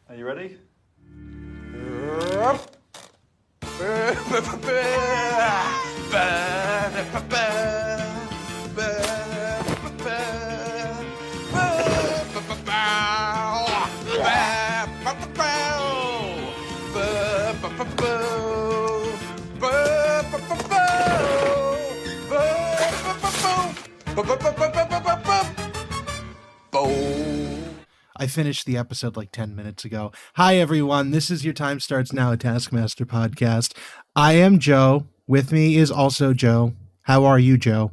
Are you ready? I finished the episode like 10 minutes ago. Hi, everyone. This is Your Time Starts Now, a Taskmaster podcast. I am Joe. With me is also Joe. How are you, Joe?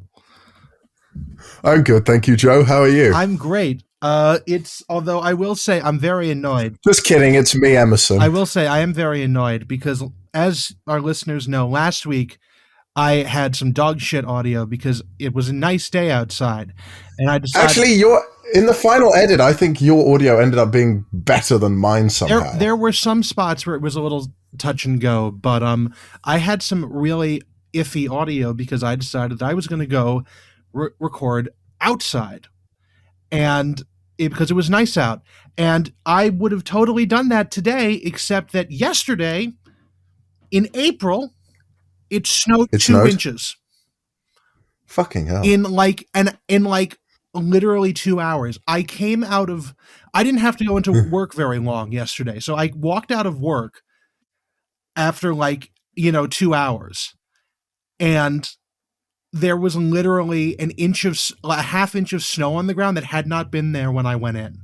I'm good, thank you, Joe. How are you? I'm great. Although I will say I'm very annoyed. Just kidding, it's me, Emerson. I will say I am very annoyed because, as our listeners know, last week I had some dog shit audio because it was a nice day outside. And I decided. Actually, in the final edit, I think your audio ended up being better than mine somehow. There were some spots where it was a little touch and go, but I had some really iffy audio because I decided that I was going to go record outside, and because it was nice out, and I would have totally done that today, except that yesterday, in April, it snowed 2 inches. Fucking hell! In literally 2 hours. I didn't have to go into work very long yesterday. So I walked out of work after 2 hours, and there was literally a half inch of snow on the ground that had not been there when I went in.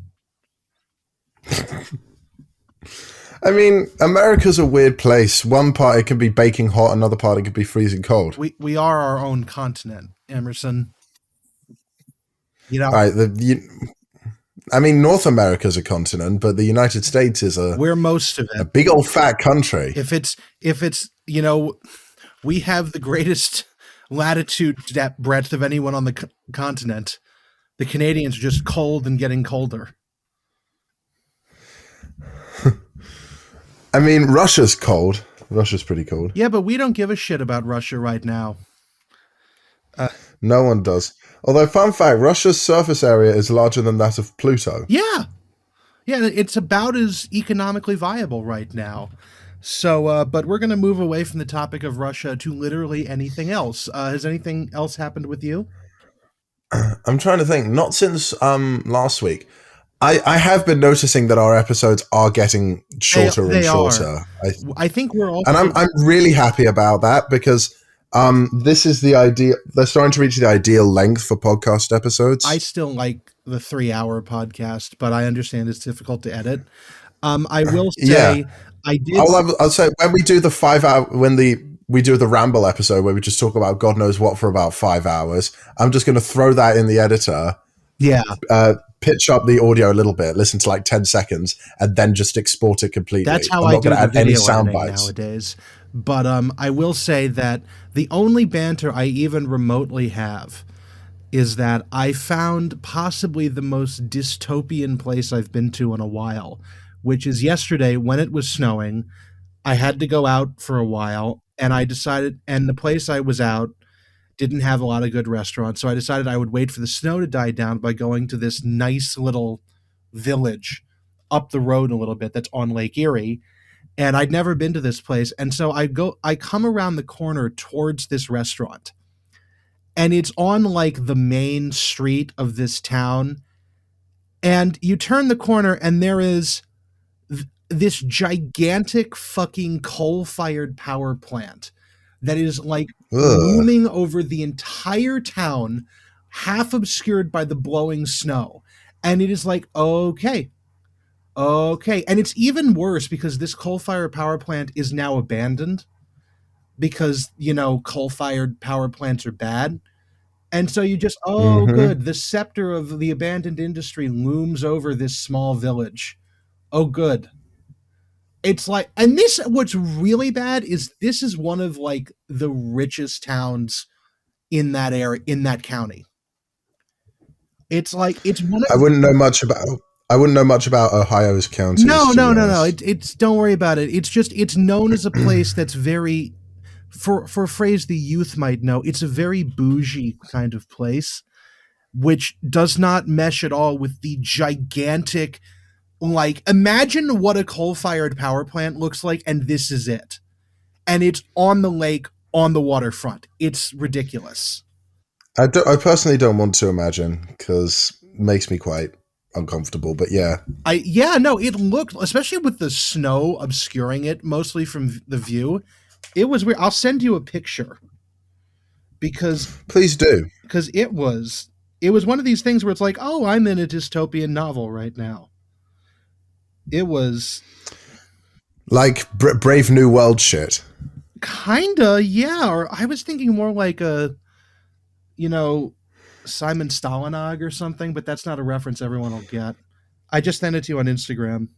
I mean, America's a weird place. One part it can be baking hot, another part it could be freezing cold. We are our own continent, Emerson. You know, all right, North America's a continent, but the United States is we're most of it. A big old fat country. If it's we have the greatest latitude breadth of anyone on the continent. The Canadians are just cold and getting colder. I mean, Russia's cold. Russia's pretty cold. Yeah, but we don't give a shit about Russia right now. No one does. Although, fun fact, Russia's surface area is larger than that of Pluto. Yeah. Yeah, it's about as economically viable right now. So, but we're going to move away from the topic of Russia to literally anything else. Has anything else happened with you? I'm trying to think. Not since last week. I have been noticing that our episodes are getting shorter and shorter. I think we're all, and I'm really happy about that because this is the ideal. They're starting to reach the ideal length for podcast episodes. I still like the 3-hour podcast, but I understand it's difficult to edit. I will say, I did. I'll say when we do the 5 hour, we do the ramble episode where we just talk about God knows what for about 5 hours. I'm just going to throw that in the editor. Yeah. Pitch up the audio a little bit, listen to 10 seconds, and then just export it completely. That's how I do the video editing nowadays. But I will say that the only banter I even remotely have is that I found possibly the most dystopian place I've been to in a while, which is yesterday when it was snowing. I had to go out for a while, and I decided, and the place I was out didn't have a lot of good restaurants, so I decided I would wait for the snow to die down by going to this nice little village up the road a little bit that's on Lake Erie, and I'd never been to this place, and so I come around the corner towards this restaurant, and it's on the main street of this town, and you turn the corner, and there is this gigantic fucking coal-fired power plant that is looming over the entire town, half obscured by the blowing snow. And it is okay. And it's even worse because this coal-fired power plant is now abandoned because, coal-fired power plants are bad. And so you just, good. The scepter of the abandoned industry looms over this small village. Oh, good. It's and what's really bad is this is one of the richest towns in that area, in that county. It's it's one of, I wouldn't know much about Ohio's counties. No. It's don't worry about it. It's just, it's known as a place that's very, for a phrase the youth might know, it's a very bougie kind of place, which does not mesh at all with the gigantic Like, imagine what a coal-fired power plant looks like, and this is it. And it's on the lake, on the waterfront. It's ridiculous. I personally don't want to imagine because it makes me quite uncomfortable. But yeah, it looked, especially with the snow obscuring it mostly from the view. It was weird. I'll send you a picture because please do. Because it was one of these things where it's like, oh, I'm in a dystopian novel right now. It was like Brave New World shit. Kinda, yeah. Or I was thinking more like Simon Stalinog or something, but that's not a reference everyone will get. I just sent it to you on Instagram.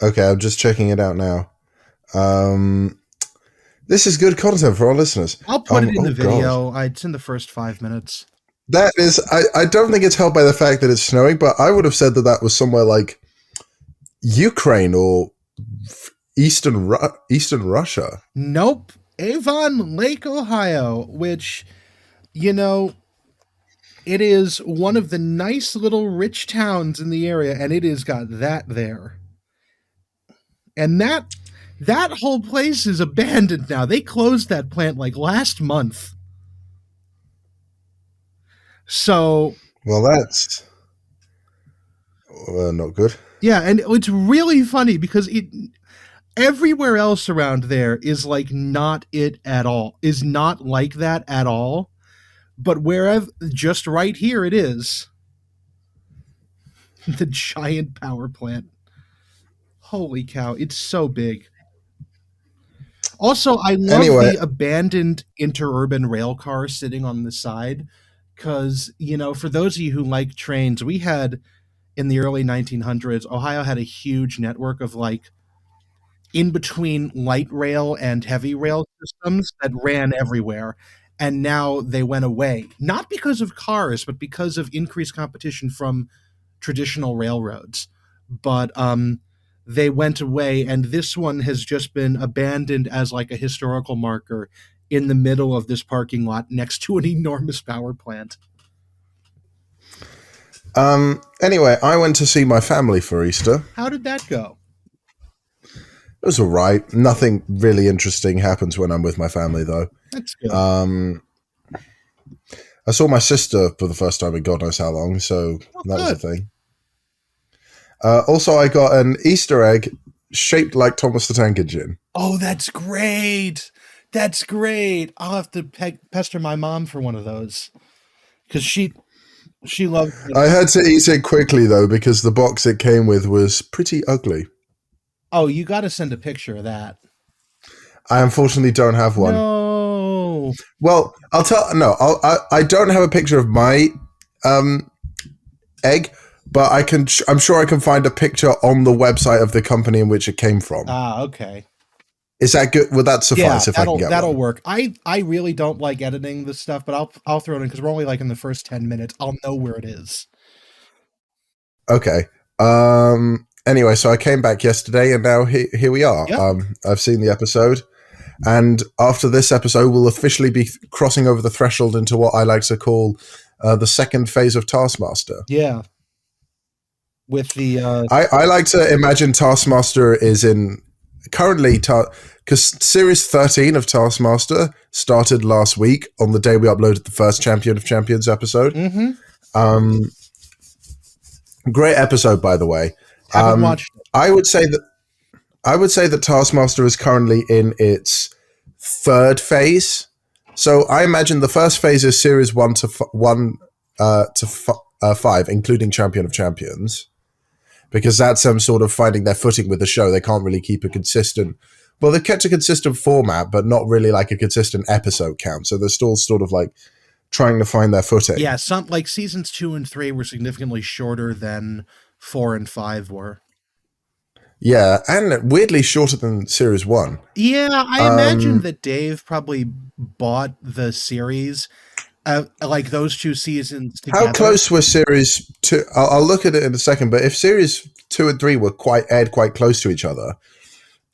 Okay, I'm just checking it out now. This is good content for our listeners. I'll put it in the video. It's in the first 5 minutes. That is, I don't think it's helped by the fact that it's snowing, but I would have said that was somewhere like Ukraine or Eastern Russia. Nope. Avon Lake, Ohio, which, it is one of the nice little rich towns in the area, and it has got that there. And that whole place is abandoned now. They closed that plant like last month. So, well, that's not good. Yeah, and it's really funny because everywhere else around there is like not it at all. Is not like that at all. But wherever, just right here, it is. The giant power plant. Holy cow, it's so big. Also, I love the abandoned interurban rail car sitting on the side because, for those of you who like trains, we had, in the early 1900s, Ohio had a huge network of, like, in-between light rail and heavy rail systems that ran everywhere, and now they went away. Not because of cars, but because of increased competition from traditional railroads. But they went away, and this one has just been abandoned as like a historical marker in the middle of this parking lot next to an enormous power plant. Anyway, I went to see my family for Easter. How did that go? It was all right. Nothing really interesting happens when I'm with my family, though. That's good. I saw my sister for the first time in God knows how long, so that was a thing. Also, I got an Easter egg shaped like Thomas the Tank Engine. Oh, that's great. That's great. I'll have to pester my mom for one of those because she loved it. I had to eat it quickly, though, because the box it came with was pretty ugly. Oh, you got to send a picture of that. I unfortunately don't have one. No. Well, I don't have a picture of my egg, but I'm sure I can find a picture on the website of the company in which it came from. Ah, okay. Is that good? Would that suffice if I can get that'll one? work. I really don't like editing this stuff, but I'll throw it in because we're only like in the first 10 minutes. I'll know where it is. Okay. Anyway, so I came back yesterday, and now here we are. Yep. I've seen the episode, and after this episode, we'll officially be crossing over the threshold into what I like to call the second phase of Taskmaster. Yeah. With the I like to imagine Taskmaster is in currently because series 13 of Taskmaster started last week on the day we uploaded the first Champion of Champions episode. Mm-hmm. Great episode, by the way. Haven't watched it. I would say that Taskmaster is currently in its third phase. So I imagine the first phase is series 1 to 5, including Champion of Champions, because that's them sort of finding their footing with the show. They can't really keep a consistent. Well, they've kept a consistent format, but not really like a consistent episode count. So they're still sort of like trying to find their footing. Yeah, some like seasons 2 and 3 were significantly shorter than 4 and 5 were. Yeah, and weirdly shorter than series 1. Yeah, I imagine that Dave probably bought the series, like those 2 seasons together. How close were series 2? I'll look at it in a second, but if series 2 and 3 were quite close to each other,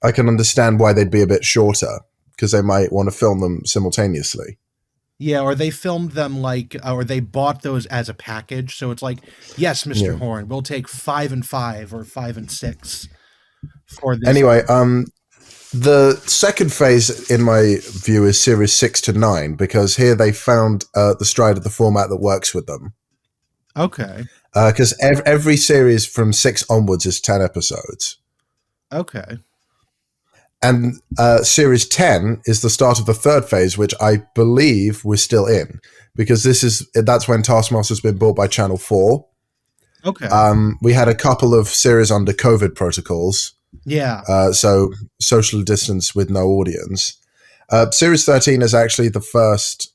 I can understand why they'd be a bit shorter, because they might want to film them simultaneously. Yeah, or they filmed them like, or they bought those as a package. So it's like, yes, Mr. Yeah. Horn, we'll take 5 and 5 or 5 and 6 for this. Anyway, the second phase, in my view, is series 6 to 9, because here they found the stride of the format that works with them. Okay. Because every series from 6 onwards is 10 episodes. Okay. And series 10 is the start of the third phase, which I believe we're still in, because that's when Taskmaster's been bought by Channel 4. Okay. We had a couple of series under COVID protocols. Yeah. So social distance with no audience. Series 13 is actually the first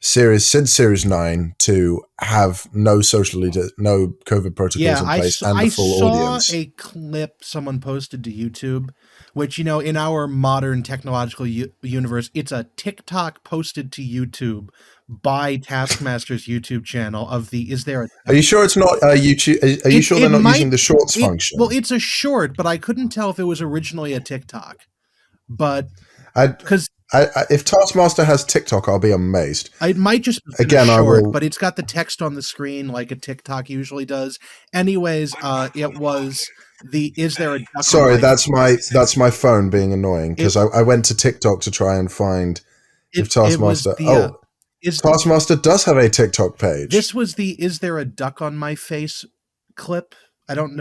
series since series 9 to have no COVID protocols in place and the full audience. I saw a clip someone posted to YouTube, which, in our modern technological universe, it's a TikTok posted to YouTube by Taskmaster's YouTube channel of the, is there a... Are you sure it's not YouTube? Are you sure they're not using the shorts function? Well, it's a short, but I couldn't tell if it was originally a TikTok. But if Taskmaster has TikTok, I'll be amazed. It might just be a short, but it's got the text on the screen like a TikTok usually does. Anyways, it was the "Is there a duck?" Sorry, that's my phone being annoying, because I went to TikTok to try and find if Taskmaster. Taskmaster does have a TikTok page. This was the "Is there a duck on my face?" clip. I don't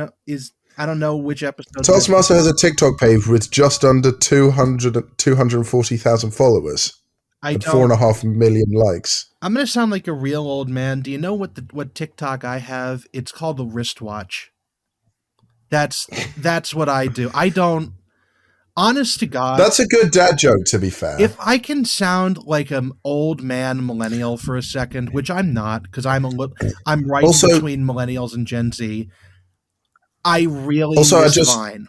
know which episode. Taskmaster has a TikTok page with just under 240,000 followers. And 4.5 million likes. I'm gonna sound like a real old man. Do you know what TikTok I have? It's called the wristwatch. That's what I do. I don't. Honest to God, that's a good dad joke. To be fair, if I can sound like an old man millennial for a second, which I'm not, because I'm right between millennials and Gen Z. I really miss Vine.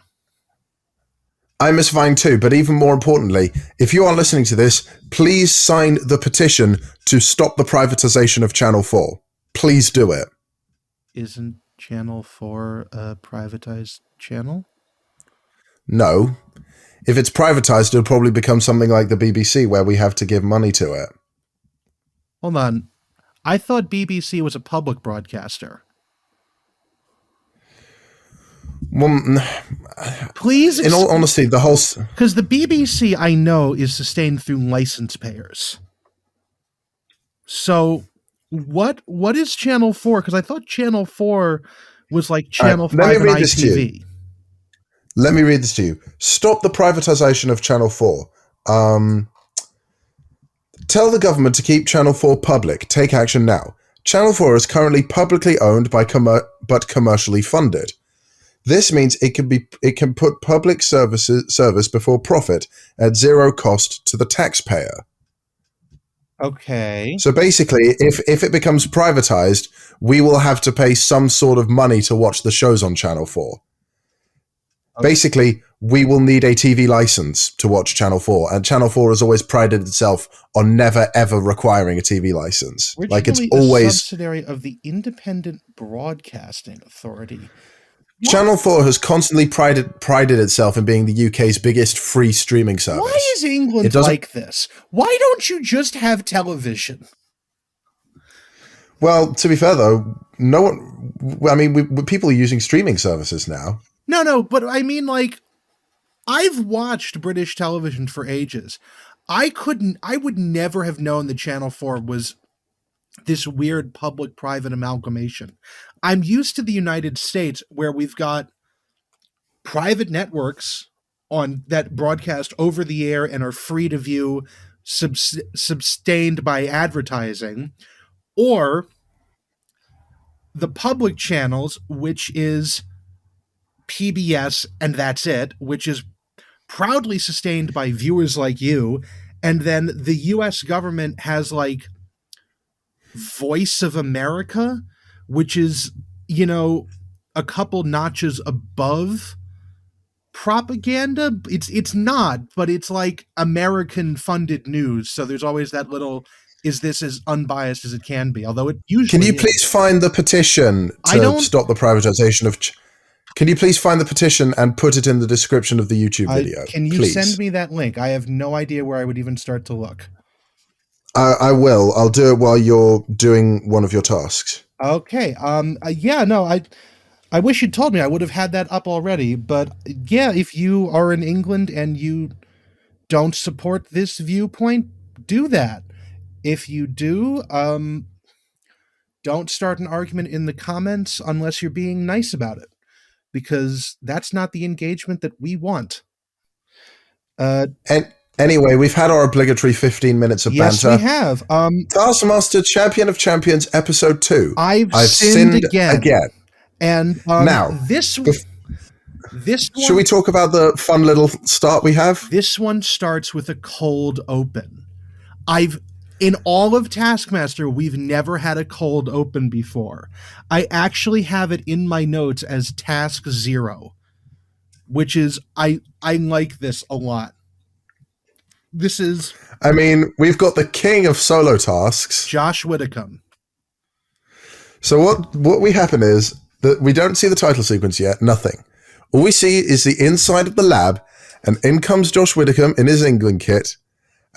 I miss Vine too, but even more importantly, if you are listening to this, please sign the petition to stop the privatization of Channel 4. Please do it. Isn't Channel 4 a privatized channel? No. If it's privatized, it'll probably become something like the BBC, where we have to give money to it. Hold on. I thought BBC was a public broadcaster. Well, please, in all honesty, the whole... Because the BBC, I know, is sustained through license payers. So what is Channel 4? Because I thought Channel 4 was like Channel 5 and ITV. Let me read this to you. Stop the privatization of Channel 4. Tell the government to keep Channel 4 public. Take action now. Channel 4 is currently publicly owned but commercially funded. This means it can put public service before profit at zero cost to the taxpayer. Okay. So basically, if it becomes privatized, we will have to pay some sort of money to watch the shows on Channel 4. Okay. Basically, we will need a TV license to watch Channel 4, and Channel 4 has always prided itself on never ever requiring a TV license. Originally, it's always a subsidiary of the Independent Broadcasting Authority. What? Channel 4 has constantly prided itself in being the UK's biggest free streaming service. Why is England like this? Why don't you just have television? Well, to be fair, though, no one... I mean, people are using streaming services now. No, but I mean, like, I've watched British television for ages. I would never have known that Channel 4 was this weird public-private amalgamation. I'm used to the United States, where we've got private networks on that broadcast over the air and are free to view, sustained by advertising, or the public channels, which is PBS and that's it, which is proudly sustained by viewers like you, and then the US government has like Voice of America, which is, a couple notches above propaganda. It's not, but it's like American funded news. So there's always that little, is this as unbiased as it can be? Although it usually Can you please find the petition to stop the privatization of... Can you please find the petition and put it in the description of the YouTube video? Can you send me that link? I have no idea where I would even start to look. I will. I'll do it while you're doing one of your tasks. Okay. Yeah. No. I wish you'd told me. I would have had that up already. But yeah, if you are in England and you don't support this viewpoint, do that. If you do, don't start an argument in the comments unless you're being nice about it, because that's not the engagement that we want. And anyway, we've had our obligatory 15 minutes of yes, banter. We have. Taskmaster, Champion of Champions, Episode 2. I've sinned again. And now, this one, should we talk about the fun little start we have? This one starts with a cold open. In all of Taskmaster, we've never had a cold open before. I actually have it in my notes as Task 0, which is, I like this a lot. This is... I mean, we've got the king of solo tasks, Josh Widdicombe. So what we happen is that we don't see the title sequence yet, nothing. All we see is the inside of the lab, and in comes Josh Widdicombe in his England kit,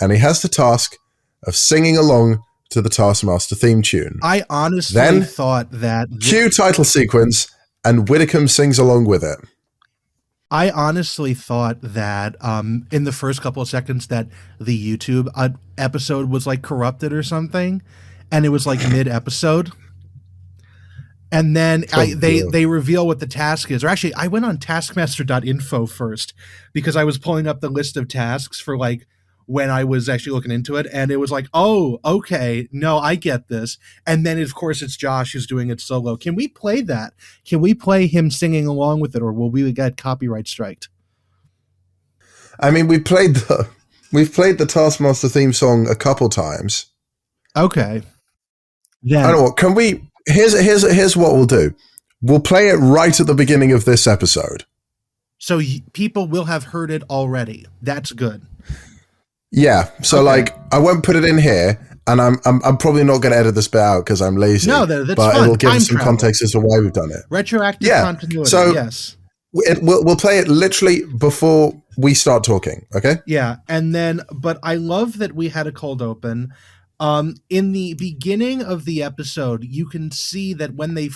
and he has the task of singing along to the Taskmaster theme tune. I honestly thought that... Cue title sequence, and Widdicombe sings along with it. I honestly thought that in the first couple of seconds that the YouTube episode was like corrupted or something, and it was like mid-episode. And then they reveal what the task is. Or actually, I went on taskmaster.info first because I was pulling up the list of tasks for like when I was actually looking into it. And it was like, oh, okay, no, I get this. And then, of course, it's Josh who's doing it solo. Can we play that? Can we play him singing along with it, or will we get copyright striked? I mean, we've played the Taskmaster theme song a couple times. Okay. Then, I don't know what, can we... Here's what we'll do. We'll play it right at the beginning of this episode. So people will have heard it already. That's good. Yeah. So okay. Like, I won't put it in here, and I'm probably not going to edit this bit out because I'm lazy. No, that's but fun. It'll give us some context as to why we've done it. Retroactive continuity. So yes. We'll play it literally before we start talking. Okay. Yeah, and then, but I love that we had a cold open. In the beginning of the episode, you can see that when they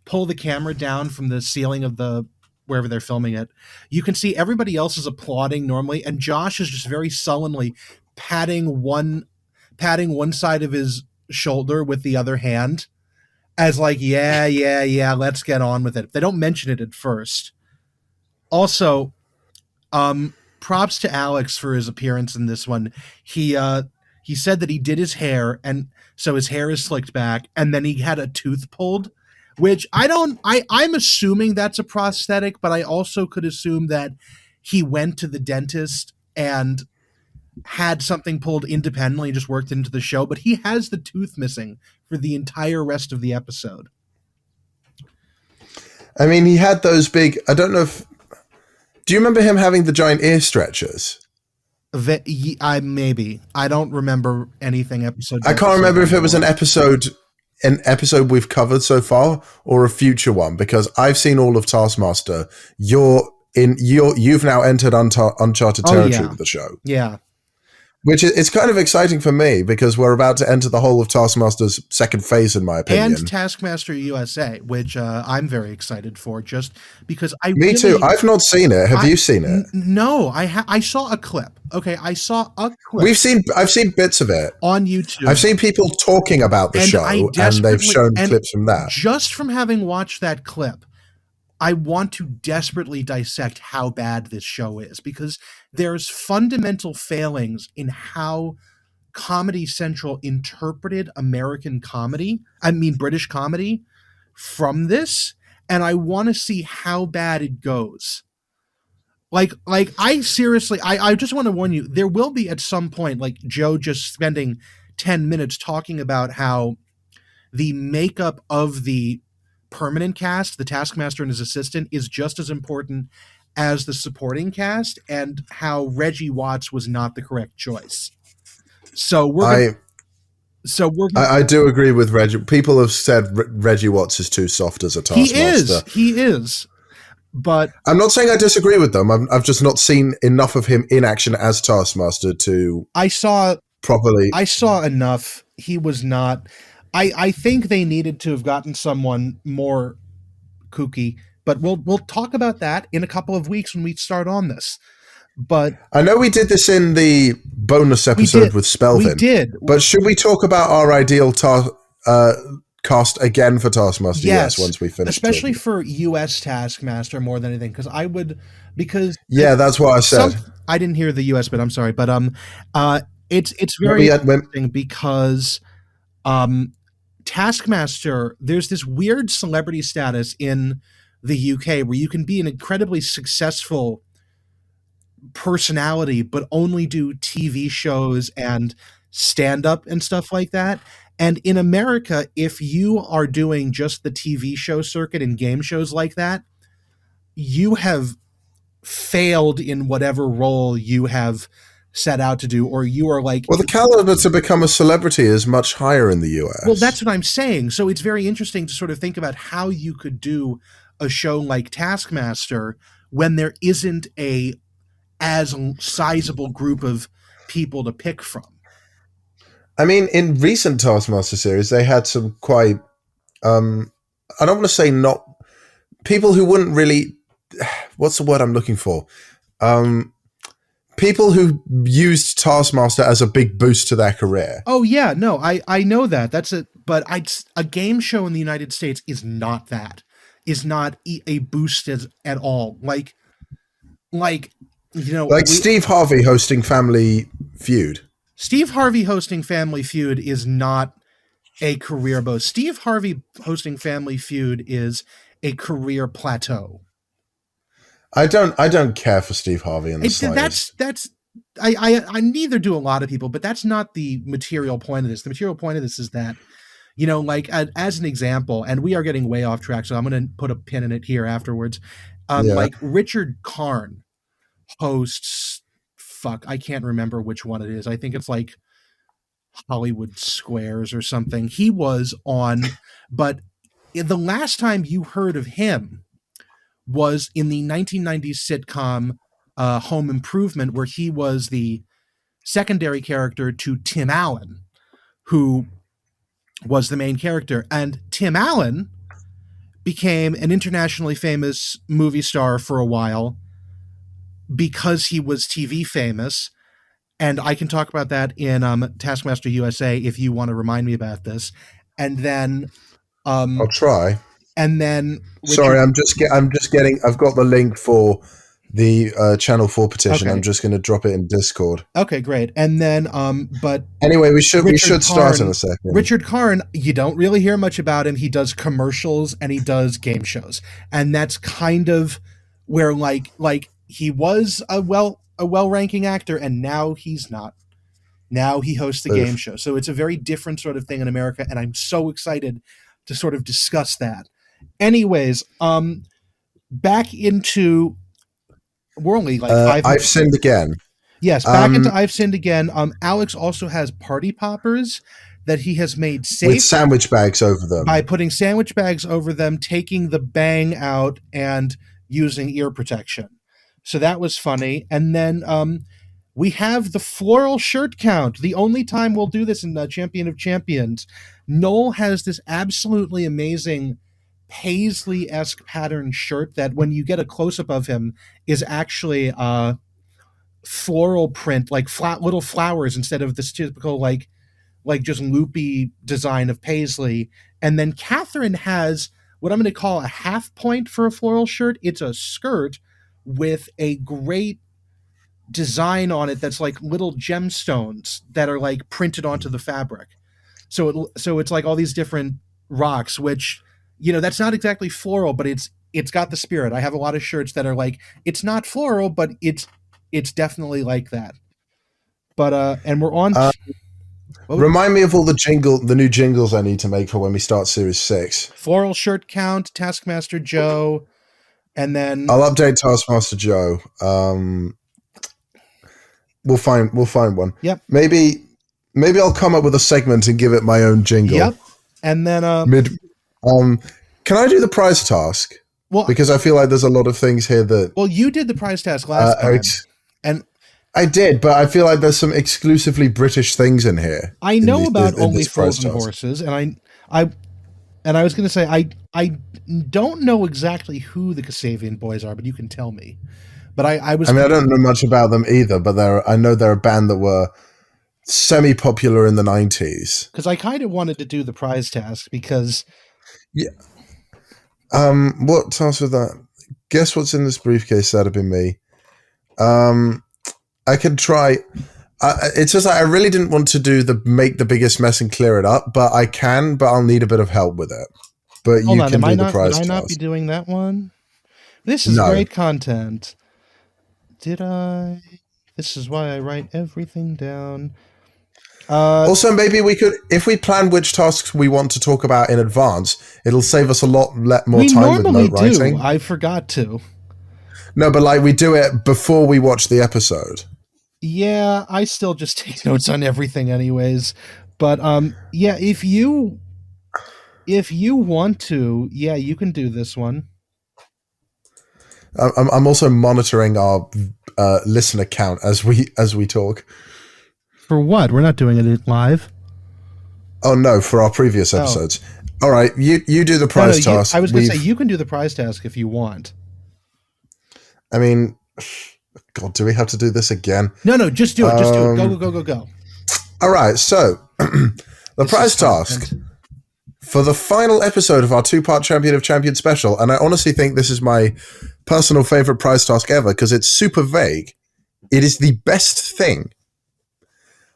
pull the camera down from the ceiling of the wherever they're filming it, you can see everybody else is applauding normally, and Josh is just very sullenly patting one side of his shoulder with the other hand, as like, yeah, let's get on with it. They don't mention it at first. Also, props to Alex for his appearance in this one. He said that he did his hair, and so his hair is slicked back, and then he had a tooth pulled, which I'm assuming that's a prosthetic, but I also could assume that he went to the dentist and had something pulled independently and just worked into the show, but he has the tooth missing for the entire rest of the episode. I mean, he had those big, I don't know if, do you remember him having the giant ear stretchers? Maybe. I don't remember anything episode. I can't remember if it was an episode we've covered so far or a future one, because I've seen all of Taskmaster. You've now entered uncharted territory with the show. Yeah. Which it's kind of exciting for me because we're about to enter the whole of Taskmaster's second phase, in my opinion. And Taskmaster USA, which I'm very excited for, just because Me too. I've not seen it. Have you seen it? No, I saw a clip. Okay, I saw a clip. I've seen bits of it on YouTube. I've seen people talking about the show, and they've shown clips from that. Just from having watched that clip, I want to desperately dissect how bad this show is, because there's fundamental failings in how Comedy Central interpreted British comedy from this, and I want to see how bad it goes. Like I seriously, I just want to warn you, there will be at some point, like Joe just spending 10 minutes talking about how the makeup of the permanent cast, the Taskmaster and his assistant, is just as important as the supporting cast, and how Reggie Watts was not the correct choice. So I do agree with Reggie. People have said Reggie Watts is too soft as a Taskmaster. He is. But I'm not saying I disagree with them. I've just not seen enough of him in action as Taskmaster to. I saw properly. I saw enough. He was not. I think they needed to have gotten someone more kooky, but we'll talk about that in a couple of weeks when we start on this. But I know we did this in the bonus we episode did. with We Spelvin, did. but should we talk about our ideal cast again for Taskmaster? Yes, once we finish especially talking. for US Taskmaster more than anything, because yeah, that's what I said. I didn't hear the US, but I'm sorry, but it's very interesting because Taskmaster, there's this weird celebrity status in the UK where you can be an incredibly successful personality but only do TV shows and stand up and stuff like that. And in America, if you are doing just the TV show circuit and game shows like that, you have failed in whatever role you have set out to do, or you are like... Well, the caliber to become a celebrity is much higher in the US. Well, that's what I'm saying. So it's very interesting to sort of think about how you could do a show like Taskmaster when there isn't a as sizable group of people to pick from. I mean, in recent Taskmaster series, they had some quite, I don't want to say not, people who wouldn't really, what's the word I'm looking for? People who used Taskmaster as a big boost to their career. Oh yeah, no, I know that. But a game show in the United States is not that. Is not a boost at all. Like Steve Harvey hosting Family Feud. Steve Harvey hosting Family Feud is not a career boost. Steve Harvey hosting Family Feud is a career plateau. I don't care for Steve Harvey in the slightest. I neither do a lot of people, but that's not the material point of this. The material point of this is that, as an example, and we are getting way off track, so I'm going to put a pin in it here afterwards. Like Richard Karn hosts, I can't remember which one it is. I think it's like Hollywood Squares or something. He was on, but the last time you heard of him was in the 1990s sitcom Home Improvement, where he was the secondary character to Tim Allen, who was the main character. And Tim Allen became an internationally famous movie star for a while because he was TV famous. And I can talk about that in Taskmaster USA if you want to remind me about this. And then I'll try. And then sorry, I'm just getting. I've got the link for the Channel 4 petition. Okay. I'm just going to drop it in Discord. Okay, great. And then, but anyway, we should start in a second. Richard Karn, you don't really hear much about him. He does commercials and he does game shows, and that's kind of where like he was a well-ranking actor, and now he's not. Now he hosts a game show, so it's a very different sort of thing in America, and I'm so excited to sort of discuss that. Anyways, back into we're only like 5 minutes. I've Sinned Again. Yes, back into I've Sinned Again. Alex also has party poppers that he has made safe with sandwich bags over them by putting sandwich bags over them, taking the bang out, and using ear protection. So that was funny. And then we have the floral shirt count. The only time we'll do this in the Champion of Champions. Noel has this absolutely amazing paisley-esque pattern shirt that when you get a close-up of him is actually floral print, like flat little flowers instead of this typical like just loopy design of paisley. And then Katherine has what I'm going to call a half point for a floral shirt. It's a skirt with a great design on it that's like little gemstones that are like printed onto the fabric. So it's like all these different rocks, which, that's not exactly floral, but it's got the spirit. I have a lot of shirts that are like, it's not floral, but it's definitely like that. But and we're on. Remind me of all the new jingles I need to make for when we start Series 6. Floral shirt count, Taskmaster Joe, and then I'll update Taskmaster Joe. We'll find one. Yep. Maybe I'll come up with a segment and give it my own jingle. Yep. And then can I do the prize task? Well, because I feel like there's a lot of things here that. Well, you did the prize task last time, and I did, but I feel like there's some exclusively British things in here I know about in Only this prize Fools and task. Horses, and I was going to say I don't know exactly who the Kasabian boys are, but you can tell me. But I was I mean, I don't know much about them either, but I know they're a band that were semi-popular in the 90s. because I kind of wanted to do the prize task because Yeah. What task was that? Guess what's in this briefcase? That'd be me. I could try. It's just like I really didn't want to do the make the biggest mess and clear it up, but I can. But I'll need a bit of help with it. But hold you on, can do the would prize I not be task. doing that one? This is No. great content. Did I? This is why I write everything down. Also, maybe we could, if we plan which tasks we want to talk about in advance, it'll save us a lot more We time with normally note do. writing. I forgot to. No, but like we do it before we watch the episode. Yeah, I still just take notes on everything anyways. But yeah, if you want to, yeah, you can do this one. I'm also monitoring our listener count as we talk. For what? We're not doing it live. Oh no, for our previous episodes. All right, you do the prize task. I was going to say you can do the prize task if you want. I mean, God, do we have to do this again? No, just do it. Just do it. Go. All right, so the prize task for the final episode of our two-part Champion of Champions special, and I honestly think this is my personal favorite prize task ever because it's super vague. It is the best thing.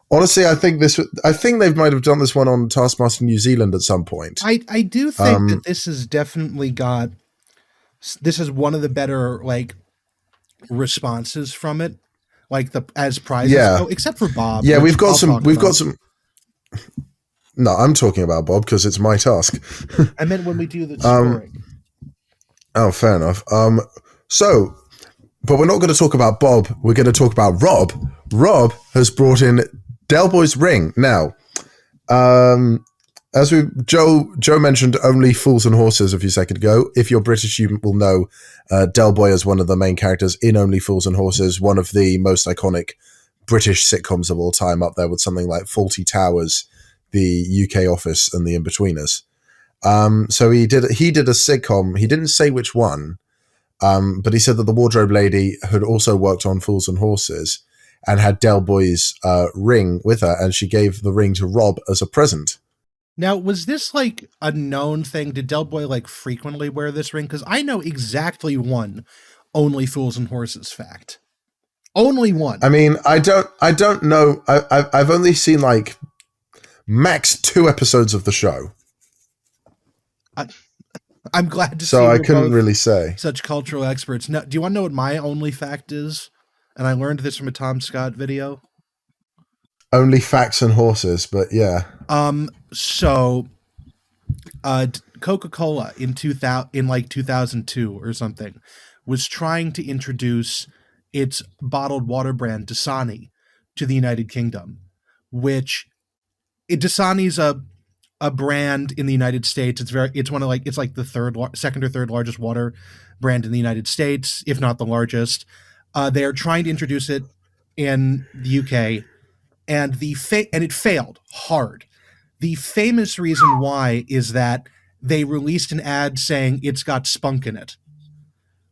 Honestly, I think they might have done this one on Taskmaster New Zealand at some point. I do think that this has definitely got. This is one of the better like responses from it, like as prizes. Yeah. Oh, except for Bob. Yeah, we've got some. No, I'm talking about Bob because it's my task. I meant when we do the scoring. Oh, fair enough. So, but we're not going to talk about Bob. We're going to talk about Rob. Rob has brought in Del Boy's ring. Now, as Joe mentioned, Only Fools and Horses a few seconds ago. If you're British, you will know Del Boy is one of the main characters in Only Fools and Horses, one of the most iconic British sitcoms of all time, up there with something like Fawlty Towers, The UK Office, and The Inbetweeners. So he did a sitcom. He didn't say which one, but he said that the wardrobe lady had also worked on Fools and Horses and had Del Boy's ring with her, and she gave the ring to Rob as a present. Now, was this like a known thing? Did Del Boy like frequently wear this ring? Because I know exactly one Only Fools and Horses fact. Only one. I mean, I don't know. I've only seen like max 2 episodes of the show. I'm glad to see. So I couldn't really say. Such cultural experts. Now, do you want to know what my only fact is? And I learned this from a Tom Scott video. Only facts and horses, but yeah. So, Coca-Cola in 2002 or something was trying to introduce its bottled water brand Dasani to the United Kingdom, which Dasani's a brand in the United States. It's like the second or third largest water brand in the United States, if not the largest. They are trying to introduce it in the UK, and it failed hard. The famous reason why is that they released an ad saying it's got spunk in it,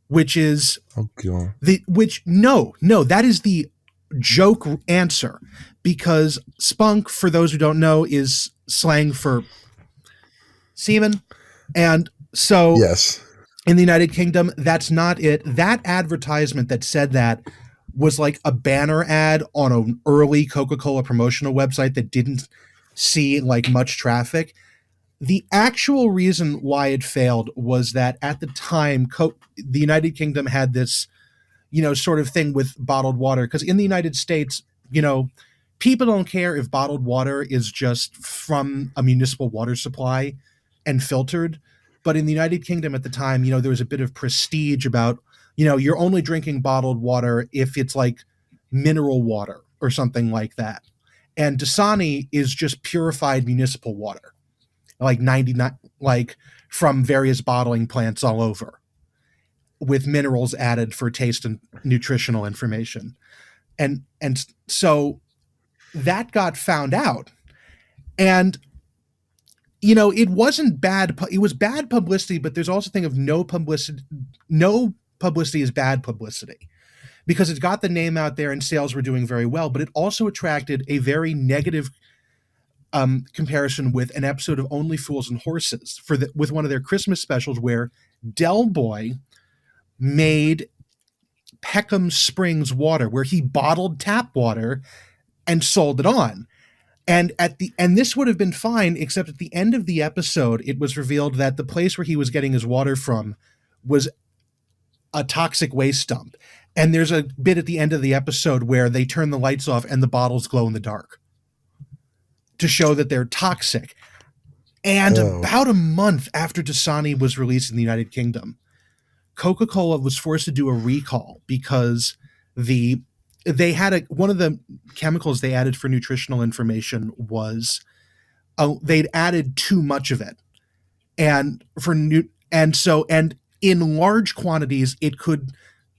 which is that is the joke answer, because spunk, for those who don't know, is slang for semen, and so yes. In the United Kingdom, that's not it. That advertisement that said that was like a banner ad on an early Coca-Cola promotional website that didn't see like much traffic. The actual reason why it failed was that at the time, the United Kingdom had this, sort of thing with bottled water. Because in the United States, people don't care if bottled water is just from a municipal water supply and filtered. But in the United Kingdom at the time, there was a bit of prestige about, you're only drinking bottled water if it's like mineral water or something like that. And Dasani is just purified municipal water, like 99, like from various bottling plants all over, with minerals added for taste and nutritional information. and so that got found out. And it wasn't bad. It was bad publicity, but there's also a thing of no publicity. No publicity is bad publicity because it got the name out there and sales were doing very well. But it also attracted a very negative comparison with an episode of Only Fools and Horses with one of their Christmas specials where Del Boy made Peckham Springs water, where he bottled tap water and sold it on. And this would have been fine, except at the end of the episode, it was revealed that the place where he was getting his water from was a toxic waste dump. And there's a bit at the end of the episode where they turn the lights off and the bottles glow in the dark to show that they're toxic. And about a month after Dasani was released in the United Kingdom, Coca-Cola was forced to do a recall because they had one of the chemicals they added for nutritional information was they'd added too much of it, and in large quantities it could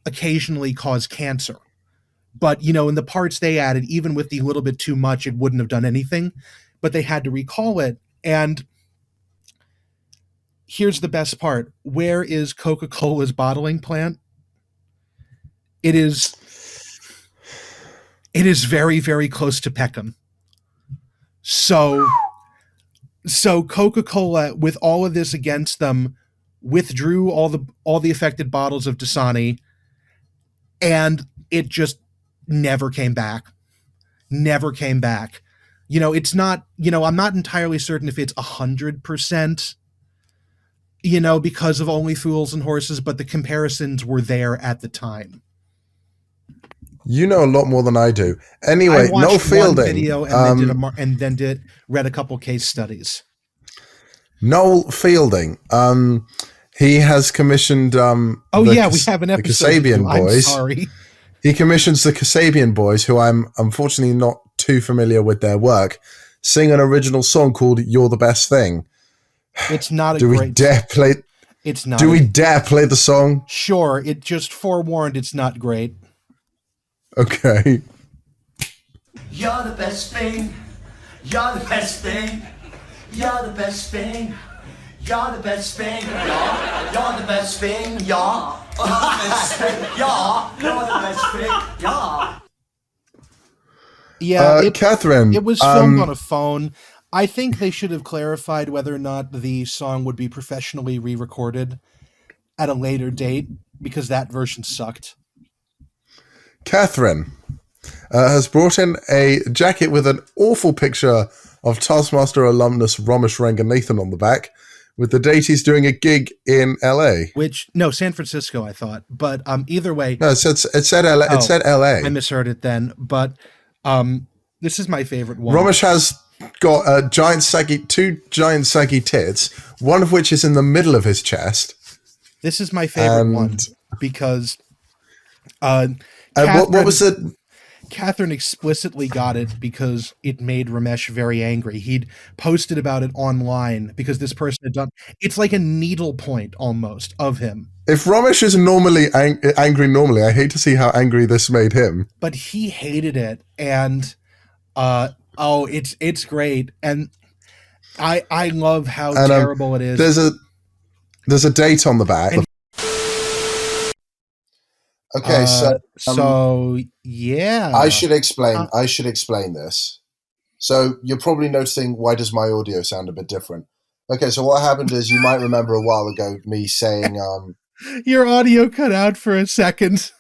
occasionally cause cancer. But in the parts they added, even with the little bit too much, it wouldn't have done anything. But they had to recall it. And here's the best part: where is Coca-Cola's bottling plant? It is very, very close to Peckham. So Coca-Cola, with all of this against them, withdrew all the affected bottles of Dasani, and it just never came back. Never came back. It's not, I'm not entirely certain if it's 100%, because of Only Fools and Horses, but the comparisons were there at the time. You know a lot more than I do. Anyway, Noel Fielding. One video and then read a couple case studies. Noel Fielding. He has commissioned. We have an episode. The Kasabian Boys. I'm sorry. He commissions the Kasabian Boys, who I'm unfortunately not too familiar with their work, sing an original song called "You're the Best Thing." It's not a Do great. we dare play? It's not. Do we dare play the song? Sure. It just forewarned. It's not great. Okay. You're the best thing. You're the best thing. You're the best thing. You're the best thing. You're the best thing. You're the best thing. You're the best thing. Yeah, Katherine. It was filmed on a phone. I think they should have clarified whether or not the song would be professionally re-recorded at a later date, because that version sucked. Katherine has brought in a jacket with an awful picture of Taskmaster alumnus Ramesh Ranganathan on the back, with the date he's doing a gig in LA. San Francisco, I thought. But either way. No, it said LA. It said LA. I misheard it then. But this is my favorite one. Ramesh has got two giant saggy tits, one of which is in the middle of his chest. This is my favorite one because what was it? Katherine explicitly got it because it made Ramesh very angry. He'd posted about it online because this person had done. It's like a needle point almost of him. If Ramesh is normally angry normally, I hate to see how angry this made him. But he hated it, and it's great, and I love how terrible it is. There's a date on the back. Okay, so yeah, I should explain this. So you're probably noticing, why does my audio sound a bit different? Okay, so what happened is, you might remember a while ago me saying your audio cut out for a second.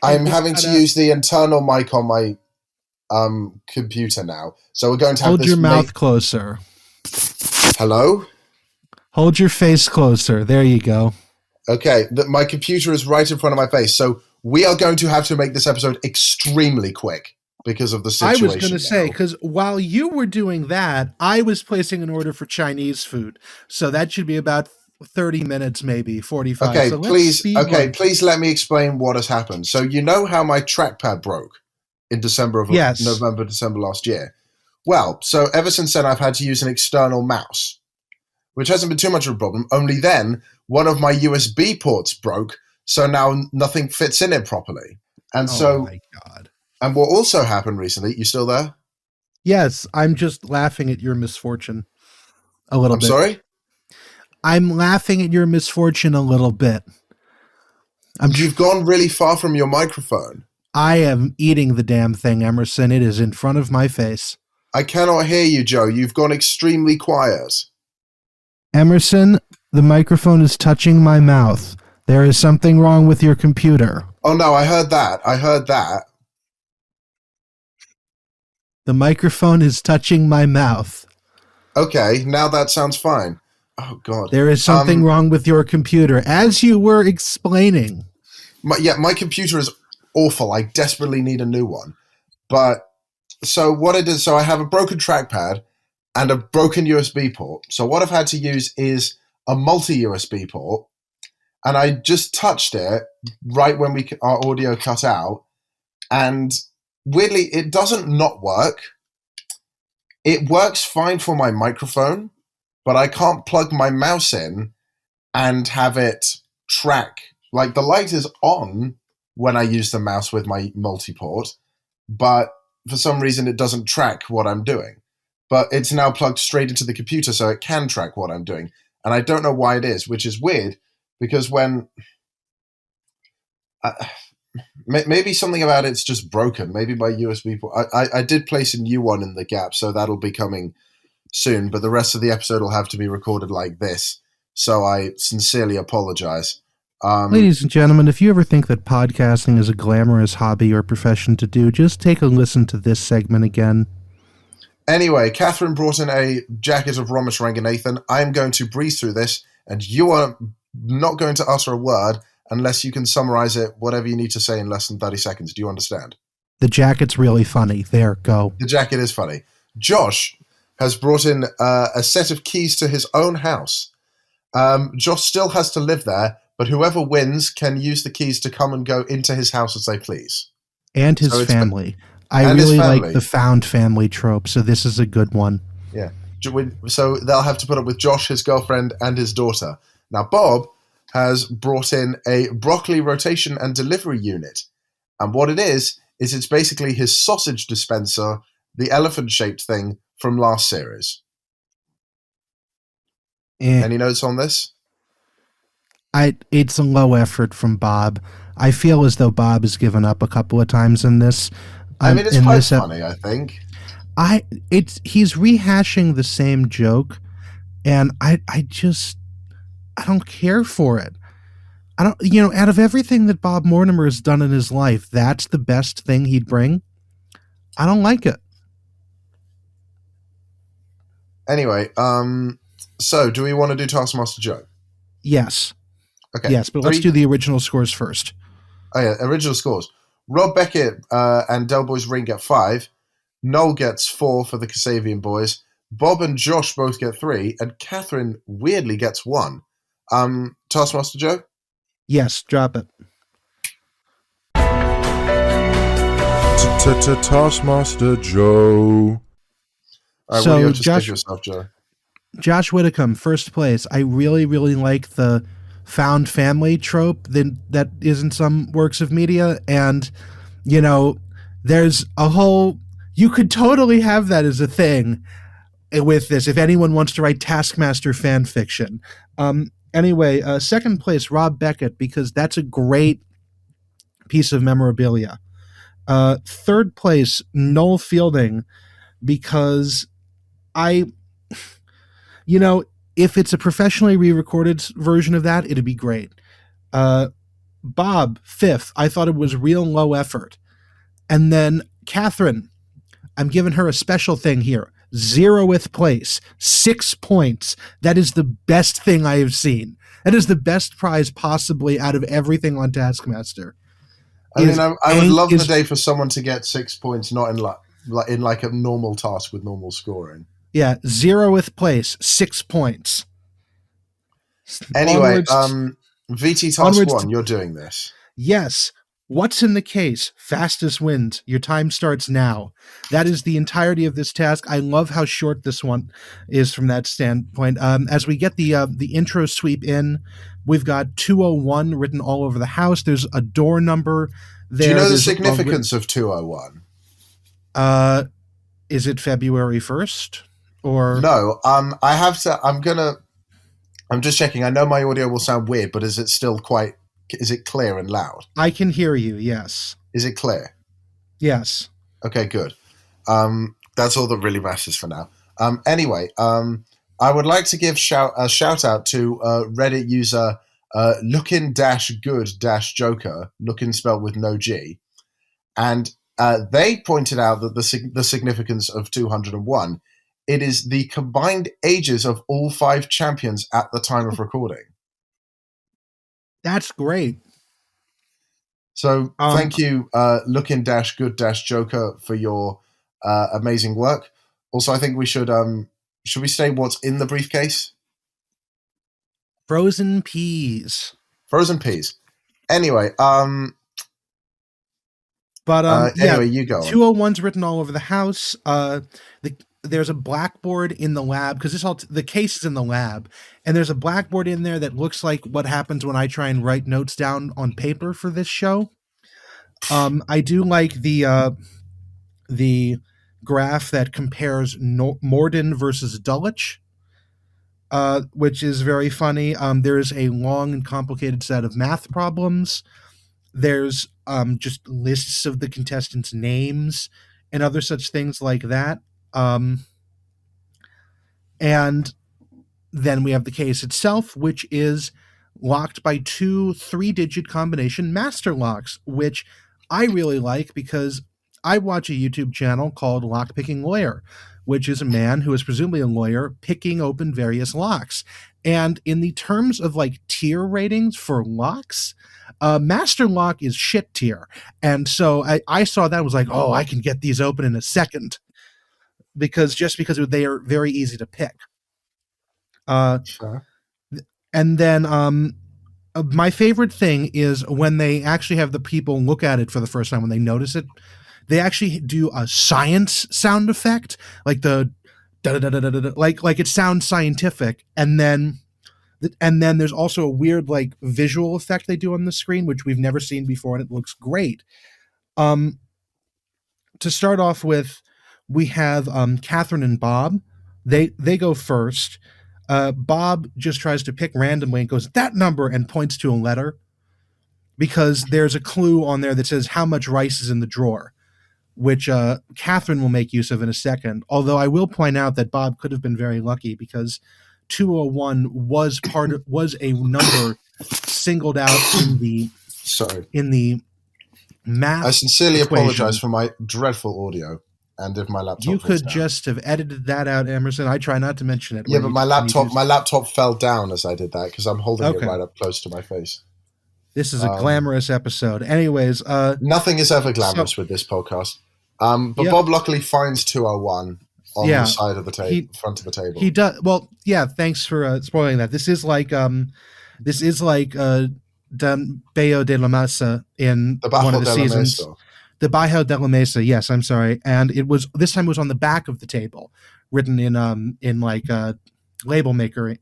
I'm having to use the internal mic on my computer now. So we're going to have hold your mouth closer. Hello? Hold your face closer. There you go. Okay, my computer is right in front of my face, so we are going to have to make this episode extremely quick because of the situation. I was going to say, because while you were doing that, I was placing an order for Chinese food, so that should be about 30 minutes, maybe 45. Okay, so please let me explain what has happened. So you know how my trackpad broke in November, December last year? Well, so ever since then, I've had to use an external mouse, which hasn't been too much of a problem. Only then, one of my USB ports broke, so now nothing fits in it properly. And Oh my God. and what also happened recently, you still there? Yes, I'm just laughing at your misfortune a little I'm bit. sorry? I'm laughing at your misfortune a little bit. You've gone really far from your microphone. I am eating the damn thing, Emerson. It is in front of my face. I cannot hear you, Joe. You've gone extremely quiet. Emerson, the microphone is touching my mouth. There is something wrong with your computer. Oh, no, I heard that. The microphone is touching my mouth. Okay, now that sounds fine. Oh, God. There is something wrong with your computer, as you were explaining. My computer is awful. I desperately need a new one. But, so what I did, so I have a broken trackpad and a broken USB port. So what I've had to use is a multi-USB port. And I just touched it right when our audio cut out. And weirdly, it doesn't not work. It works fine for my microphone, but I can't plug my mouse in and have it track. Like, the light is on when I use the mouse with my multi-port, but for some reason it doesn't track what I'm doing. But it's now plugged straight into the computer, so it can track what I'm doing. And I don't know why it is, which is weird, because when... maybe something about it's just broken. Maybe my USB port... I did place a new one in the gap, so that'll be coming soon, but the rest of the episode will have to be recorded like this. So I sincerely apologize. Ladies and gentlemen, if you ever think that podcasting is a glamorous hobby or profession to do, just take a listen to this segment again. Anyway, Katherine brought in a jacket of Romesh Ranganathan. I'm going to breeze through this, and you are not going to utter a word unless you can summarize it, whatever you need to say, in less than 30 seconds. Do you understand? The jacket's really funny. There, go. The jacket is funny. Josh has brought in a set of keys to his own house. Josh still has to live there, but whoever wins can use the keys to come and go into his house as they please. And his family. I really like the found family trope, so this is a good one. Yeah. So they'll have to put up with Josh, his girlfriend, and his daughter. Now, Bob has brought in a broccoli rotation and delivery unit. And what it is it's basically his sausage dispenser, the elephant-shaped thing from last series. Any notes on this? It's a low effort from Bob. I feel as though Bob has given up a couple of times in this. I mean, it's quite funny, I think. He's rehashing the same joke, and I don't care for it. Out of everything that Bob Mortimer has done in his life, that's the best thing he'd bring. I don't like it. Anyway, so do we want to do Taskmaster Joe? Yes. Okay. Yes, but let's do the original scores first. Oh yeah, original scores. Rob Beckett and Del Boy's Ring get 5. Noel gets 4 for the Kasabian boys. Bob and Josh both get 3, and Katherine weirdly gets 1. Taskmaster Joe? Yes, drop it. Taskmaster Joe. All right, so what do you have to yourself, Joe? Josh Widdicombe, first place. I really, really like the found family trope that is in some works of media. And, there's a whole... You could totally have that as a thing with this, if anyone wants to write Taskmaster fan fiction. Anyway, second place, Rob Beckett, because that's a great piece of memorabilia. Third place, Noel Fielding, because if it's a professionally re-recorded version of that, it'd be great. Bob, fifth. I thought it was real low effort. And then Katherine, I'm giving her a special thing here. 0th place, 6 points. That is the best thing I have seen. That is the best prize possibly out of everything on Taskmaster. I would love the day for someone to get 6 points, not in like a normal task with normal scoring. Yeah, 0th place, 6 points. Anyway, VT Task 1, you're doing this. Yes. What's in the case? Fastest wins. Your time starts now. That is the entirety of this task. I love how short this one is from that standpoint. As we get the intro sweep in, we've got 201 written all over the house. There's a door number Do you know the There's significance of 201? Is it February 1st or No. I have to. I'm just checking. I know my audio will sound weird, but is it still quite? Is it clear and loud? I can hear you. Yes. Is it clear? Yes. Okay, good. That's all that really matters for now. Anyway, I would like to give a shout out to Reddit user lookin-good-joker, lookin spelled with no G, and they pointed out that the significance of 201. It is the combined ages of all 5 champions at the time of recording. That's great. So thank you, looking-good-joker, for your amazing work. Also, I think we should we say what's in the briefcase? Frozen peas. Frozen peas. Anyway, yeah, you go. 201's written all over the house. There's a blackboard in the lab because the case is in the lab, and there's a blackboard in there that looks like what happens when I try and write notes down on paper for this show. I do like the graph that compares Morden versus Dulwich, which is very funny. There's a long and complicated set of math problems. There's just lists of the contestants' names and other such things like that. And then we have the case itself, which is locked by 2 3-digit combination master locks, which I really like because I watch a YouTube channel called Lockpicking Lawyer, which is a man who is presumably a lawyer picking open various locks. And in the terms of like tier ratings for locks, Master Lock is shit tier. And so I saw that and was like, oh, I can get these open in a second. Because they are very easy to pick. Sure. And then my favorite thing is when they actually have the people look at it for the first time, when they notice it, they actually do a science sound effect, like the da-da-da-da-da-da, like it sounds scientific, and then there's also a weird like visual effect they do on the screen, which we've never seen before, and it looks great. To start off with, we have Katherine and Bob. They go first. Bob just tries to pick randomly and goes, that number, and points to a letter because there's a clue on there that says how much rice is in the drawer, which Katherine will make use of in a second. Although I will point out that Bob could have been very lucky because 201 was a number singled out in the math. I sincerely equation. Apologize for my dreadful audio, and if my laptop. You could just have edited that out, Emerson. I try not to mention it. Yeah, but my laptop fell down as I did that because I'm holding it right up close to my face. This is a glamorous episode. Anyways, nothing is ever glamorous with this podcast. But Bob luckily finds 201 on the side of the table, front of the table. He does. Well, yeah. Thanks for spoiling that. This is like Dan Bayo de la Mesa in one of the seasons. The Bajo de la Mesa. Yes, I'm sorry. And this time it was on the back of the table, written in like a label maker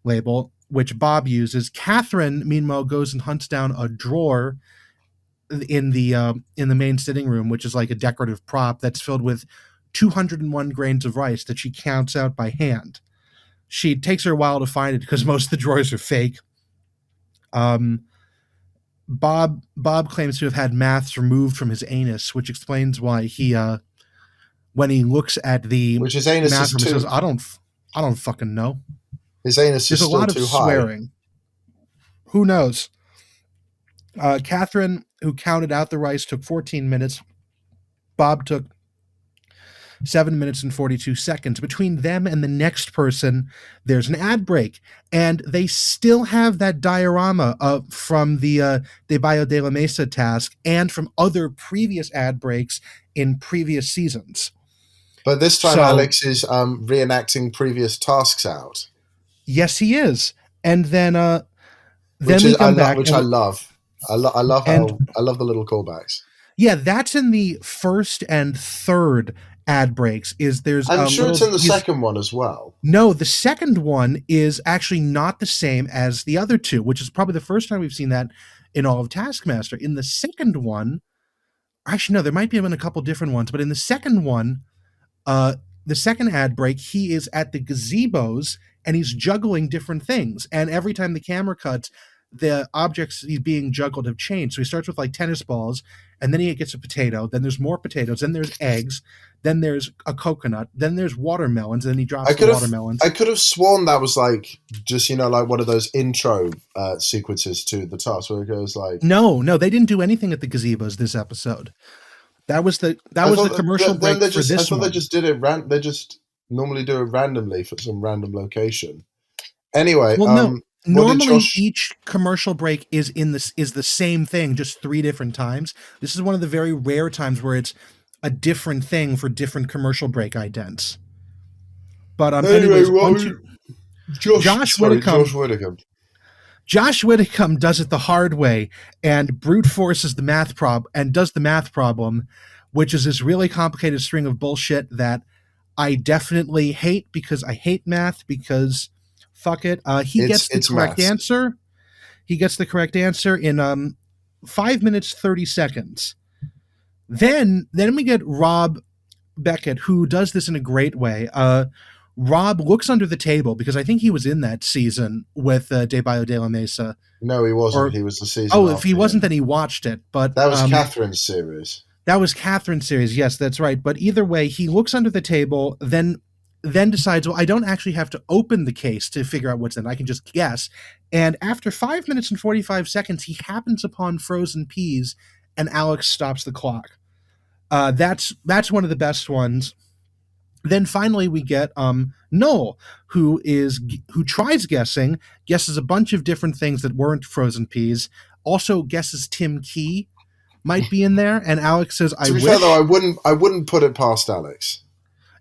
label, which Bob uses. Katherine, meanwhile, goes and hunts down a drawer in the main sitting room, which is like a decorative prop that's filled with 201 grains of rice that she counts out by hand. She takes her a while to find it because most of the drawers are fake. Bob claims to have had maths removed from his anus, which explains why he when he looks at the which his anus math is too, says, I don't fucking know. His anus is still too high. There's a lot of swearing. Who knows? Katherine, who counted out the rice, took 14 minutes. Bob took 7 minutes and 42 seconds. Between them and the next person, there's an ad break. And they still have that diorama from the De Bayo de la Mesa task and from other previous ad breaks in previous seasons. But this time Alex is reenacting previous tasks out. Yes, he is. And then I love. I love the little callbacks. Yeah, that's in the first and third ad breaks is there's I'm a sure little. it's in the second one as well. No, the second one is actually not the same as the other two, which is probably the first time we've seen that in all of Taskmaster. In the second one, actually no, there might be even a couple different ones, but in uh, the second ad break, he is at the gazebos and he's juggling different things. And every time the camera cuts, the objects he's being juggled have changed. So he starts with like tennis balls, and then he gets a potato, then there's more potatoes, then there's eggs, then there's a coconut, then there's watermelons, and then he drops the watermelons. I could have sworn that was like just, like one of those intro sequences to the task where it goes like No, they didn't do anything at the gazebos this episode. That was the commercial break for this one. I thought they just did it. They just normally do it randomly for some random location. Anyway, well, no. Normally, each commercial break is the same thing, just 3 different times. This is one of the very rare times where it's a different thing for different commercial break idents. But anyways, Josh Widdicombe. Josh Widdicombe does it the hard way and brute forces the math problem, which is this really complicated string of bullshit that I definitely hate because I hate math because fuck it. He gets the correct answer. He gets the correct answer in 5 minutes 30 seconds. Then we get Rob Beckett, who does this in a great way. Rob looks under the table because I think he was in that season with Debayo de la Mesa. No, he wasn't. He was the season. Oh, if he wasn't, then he watched it. But that was Catherine's series. That was Catherine's series. Yes, that's right. But either way, he looks under the table, then decides, well, I don't actually have to open the case to figure out what's in it. I can just guess. And after 5 minutes and 45 seconds, he happens upon frozen peas, and Alex stops the clock. That's one of the best ones. Then finally we get Noel, who tries guesses a bunch of different things that weren't frozen peas, also guesses Tim Key might be in there, and Alex says, I wish. To be fair though, I wouldn't put it past Alex.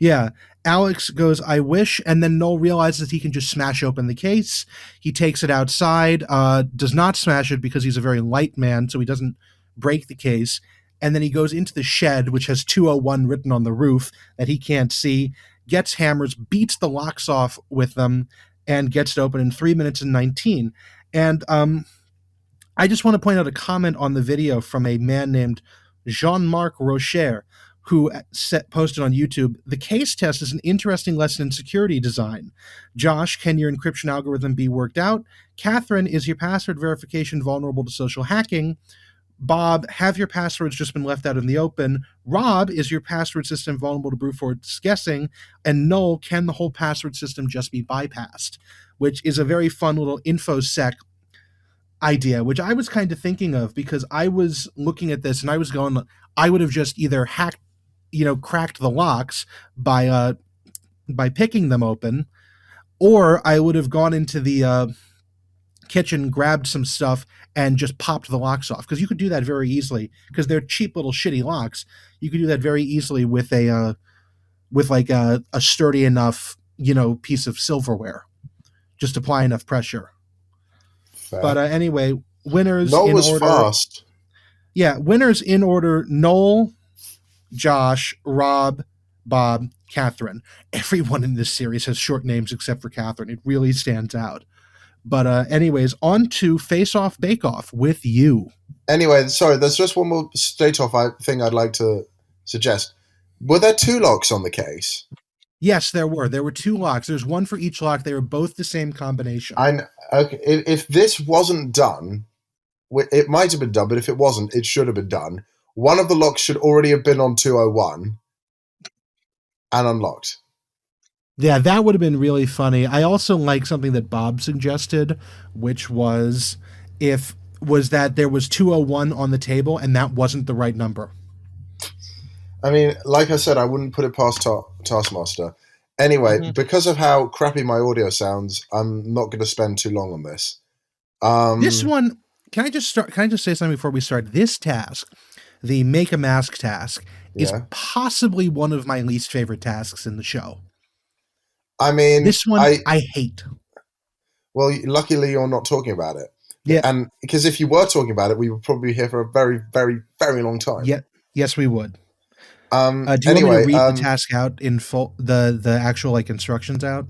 Yeah. Alex goes, I wish, and then Noel realizes he can just smash open the case. He takes it outside, does not smash it because he's a very light man, so he doesn't break the case. And then he goes into the shed, which has 201 written on the roof that he can't see, gets hammers, beats the locks off with them, and gets it open in 3 minutes and 19. And I just want to point out a comment on the video from a man named Jean-Marc Rocher, who posted on YouTube, the case test is an interesting lesson in security design. Josh, can your encryption algorithm be worked out? Katherine, is your password verification vulnerable to social hacking? Bob, have your passwords just been left out in the open? Rob, is your password system vulnerable to brute force guessing? And Noel, can the whole password system just be bypassed? Which is a very fun little InfoSec idea, which I was kind of thinking of because I was looking at this and I was going, I would have just either cracked the locks by picking them open, or I would have gone into the kitchen, grabbed some stuff, and just popped the locks off. Because you could do that very easily, because they're cheap little shitty locks. You could do that very easily with a sturdy enough piece of silverware. Just apply enough pressure. Fair. But anyway, winners Noel in was order. Fast. Yeah, winners in order: Noel, Josh, Rob, Bob, Katherine. Everyone in this series has short names except for Katherine. It really stands out. But anyways, on to Face Off Bake Off with you. Anyway, sorry, there's just one more state-off thing I'd like to suggest. Were there 2 locks on the case? Yes, there were. There were 2 locks. There's one for each lock. They were both the same combination. Okay, if this wasn't done, it might have been done, but if it wasn't, it should have been done. One of the locks should already have been on 201 and unlocked. Yeah, that would have been really funny. I also like something that Bob suggested, which was that there was 201 on the table and that wasn't the right number. I mean, like I said, I wouldn't put it past Taskmaster. Anyway, because of how crappy my audio sounds, I'm not going to spend too long on this. This one, can I just say something before we start? This task, the make a mask task, is possibly one of my least favorite tasks in the show. I mean, this one I hate. Well, luckily you're not talking about it. Yeah. And because if you were talking about it, we would probably be here for a very, very, very long time. Yeah. Yes, we would. Do you want me to Anyway, read the task out in full, the actual like instructions out?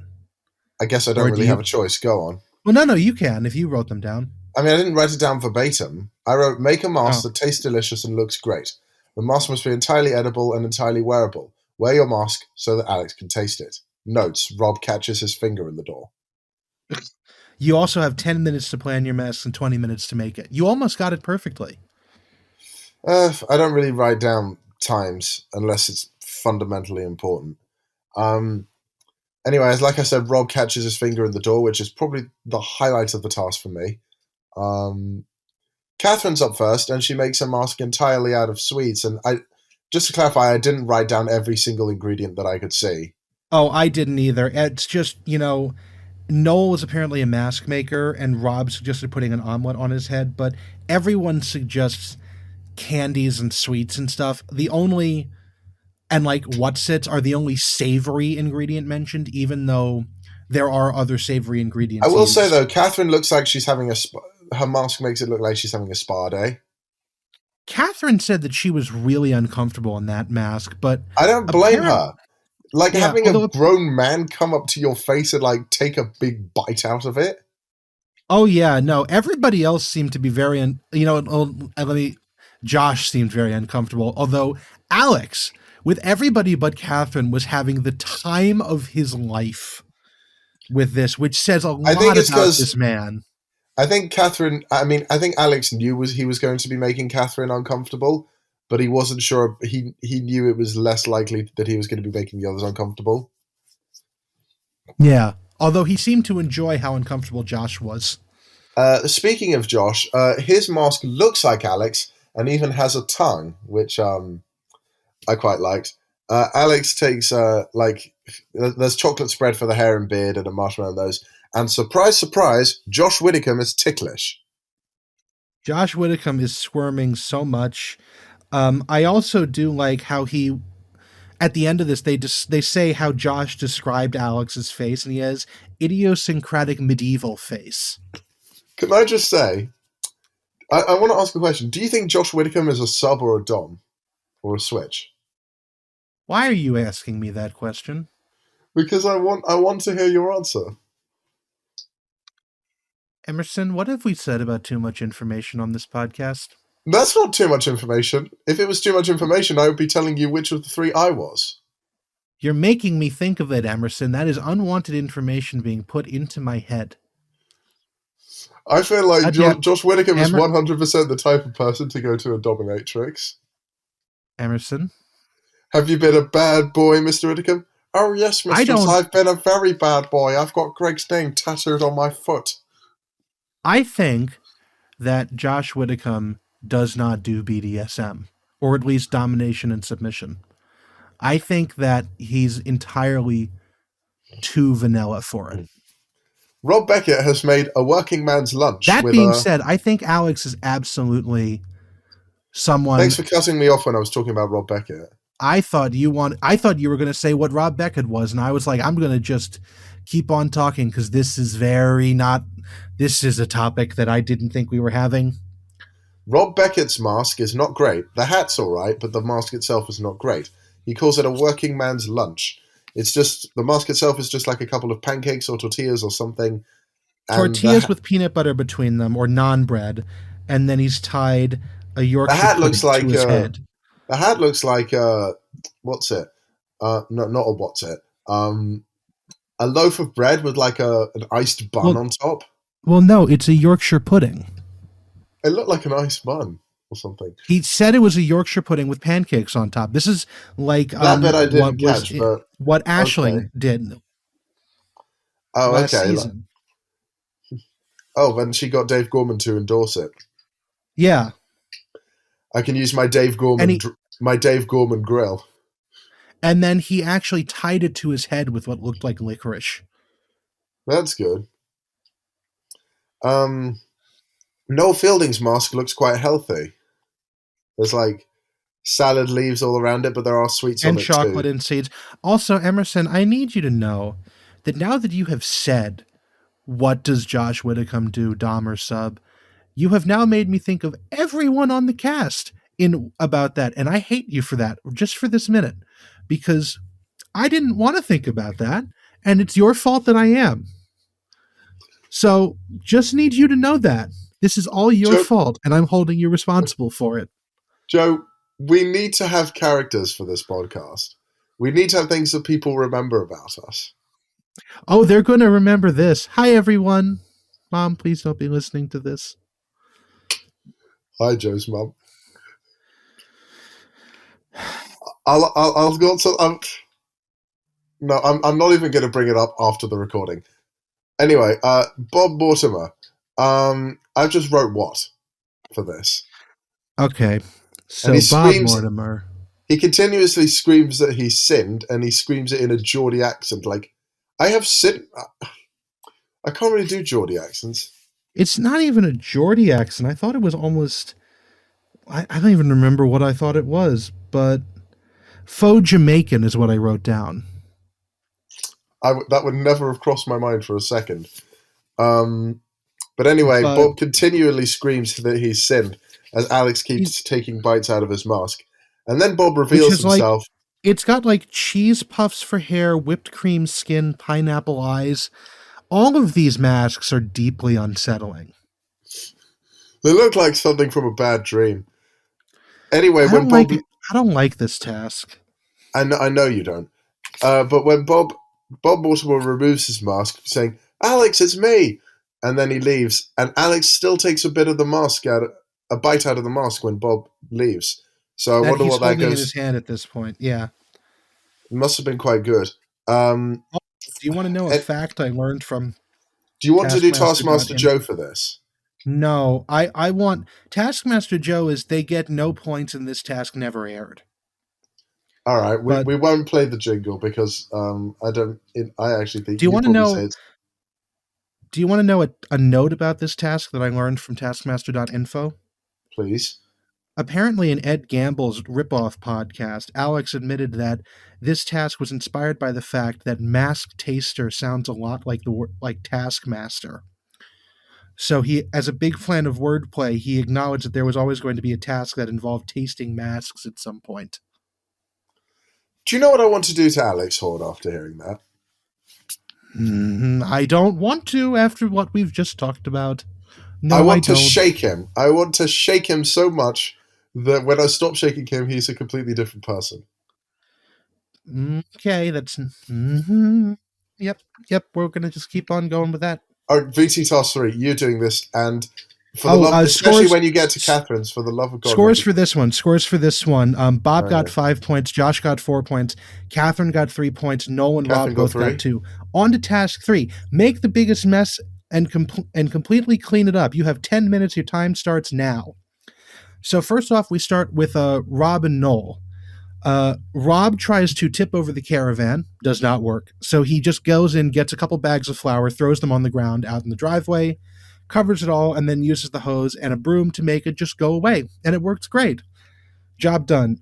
I guess I don't Or do really have you? a choice. Go on. Well, no, you can if you wrote them down. I mean, I didn't write it down verbatim. I wrote, make a mask Oh. that tastes delicious and looks great. The mask must be entirely edible and entirely wearable. Wear your mask so that Alex can taste it. Notes, Rob catches his finger in the door. You also have 10 minutes to plan your mask and 20 minutes to make it. You almost got it perfectly. I don't really write down times unless it's fundamentally important. Anyway, like I said, Rob catches his finger in the door, which is probably the highlight of the task for me. Catherine's up first, and she makes a mask entirely out of sweets. And just to clarify, I didn't write down every single ingredient that I could see. Oh, I didn't either. It's just, Noel is apparently a mask maker, and Rob suggested putting an omelet on his head, but everyone suggests candies and sweets and stuff. And like Whatsits are the only savory ingredient mentioned, even though there are other savory ingredients. I will say though, Katherine looks like she's having her mask makes it look like she's having a spa day. Katherine said that she was really uncomfortable in that mask, but I don't blame her. Like having a grown man come up to your face and like take a big bite out of it. Oh yeah, no. Everybody else seemed to be very, Josh seemed very uncomfortable. Although Alex, with everybody but Katherine, was having the time of his life with this, which says a lot about this man. I think Alex knew he was going to be making Katherine uncomfortable, but he wasn't sure. He knew it was less likely that he was going to be making the others uncomfortable. Yeah, although he seemed to enjoy how uncomfortable Josh was. Speaking of Josh, his mask looks like Alex and even has a tongue, which I quite liked. Alex takes there's chocolate spread for the hair and beard and a marshmallow on those. And surprise, surprise, Josh Widdicombe is ticklish. Josh Widdicombe is squirming so much. I also do like how he, at the end of this, they say how Josh described Alex's face, and he has idiosyncratic medieval face. Can I just say, I want to ask a question. Do you think Josh Widdicombe is a sub or a dom? Or a switch? Why are you asking me that question? Because I want to hear your answer. Emerson, what have we said about too much information on this podcast? That's not too much information. If it was too much information, I would be telling you which of the three I was. You're making me think of it, Emerson. That is unwanted information being put into my head. I feel like Josh Widdicombe is 100% the type of person to go to a dominatrix. Emerson? Have you been a bad boy, Mr. Widdicombe? Oh, yes, mistress, I've been a very bad boy. I've got Greg's name tattooed on my foot. I think that Josh Widdicombe does not do BDSM, or at least domination and submission. I think that he's entirely too vanilla for it. Rob Beckett has made a working man's lunch. That being said, I think Alex is absolutely someone... Thanks for cutting me off when I was talking about Rob Beckett. I thought you were going to say what Rob Beckett was, and I was like, I'm going to just keep on talking because this is a topic that I didn't think we were having. Rob Beckett's mask is not great. The hat's all right, but the mask itself is not great. He calls it a working man's lunch. It's just, the mask itself is just like a couple of pancakes or tortillas or something. Tortillas with peanut butter between them, or naan bread, and then he's tied a Yorkshire pudding to his head. The hat looks like what's it? Not a what's it? A loaf of bread with like an iced bun on top. Well, no, it's a Yorkshire pudding. It looked like an iced bun or something. He said it was a Yorkshire pudding with pancakes on top. This is like that bit I didn't catch, but what Aisling did. Oh, okay. Season. When she got Dave Gorman to endorse it. Yeah. I can use my Dave Gorman grill. And then he actually tied it to his head with what looked like licorice. That's good. Noel Fielding's mask looks quite healthy. There's like salad leaves all around it, but there are sweets on it too. And chocolate and seeds. Also, Emerson, I need you to know that now that you have said, what does Josh Widdicombe do, dom or sub, you have now made me think of everyone on the cast, in about that, and I hate you for that, just for this minute, because I didn't want to think about that, and it's your fault that I am. So just need you to know that. This is all your fault, and I'm holding you responsible for it. Joe, we need to have characters for this podcast. We need to have things that people remember about us. Oh, they're going to remember this. Hi, everyone. Mom, please don't be listening to this. Hi, Joe's mom. I'll go to. No, I'm not even going to bring it up after the recording. Anyway, Bob Mortimer. I just wrote what for this. Okay, so and he Bob screams, Mortimer. He continuously screams that he sinned, and he screams it in a Geordie accent. Like, I have sinned. I can't really do Geordie accents. It's not even a Geordie accent. I thought it was almost... I don't even remember what I thought it was, but faux Jamaican is what I wrote down. That would never have crossed my mind for a second. But anyway, Bob continually screams that he's sinned as Alex keeps taking bites out of his mask. And then Bob reveals himself. Like, it's got like cheese puffs for hair, whipped cream skin, pineapple eyes. All of these masks are deeply unsettling. They look like something from a bad dream. Anyway, I don't like this task. I know you don't. But when Bob Mortimer removes his mask, saying, "Alex, it's me," and then he leaves, and Alex still takes a bite out of the mask when Bob leaves. So I wonder what that goes. In his hand at this point, yeah. It must have been quite good. Do you want to know a fact I learned from? Do you want to do Taskmaster Joe for this? No, I want Taskmaster Joe. Is they get no points, and this task never aired. All right, we won't play the jingle because I actually think. Do you want to know? Do you want to know a note about this task that I learned from Taskmaster.info? Please. Apparently, in Ed Gamble's Ripoff podcast, Alex admitted that this task was inspired by the fact that Mask Taster sounds a lot like Taskmaster. So he, as a big fan of wordplay, he acknowledged that there was always going to be a task that involved tasting masks at some point. Do you know what I want to do to Alex Horde after hearing that? I don't want to after what we've just talked about. No, I want to shake him. I want to shake him so much that when I stop shaking him, he's a completely different person. Okay, that's... Yep, we're going to just keep on going with that. All right, VT Task 3, you're doing this, and for the love, especially when you get to Catherine's, for the love of God. Scores for this one. Bob got 5 points, Josh got 4 points, Catherine got 3 points, Noel and Rob both got 2. On to task 3. Make the biggest mess and completely clean it up. You have 10 minutes. Your time starts now. So first off, we start with Rob and Noel. Rob tries to tip over the caravan. Does not work. So he just goes in, gets a couple bags of flour, throws them on the ground out in the driveway, covers it all, and then uses the hose and a broom to make it just go away. And it works great. Job done.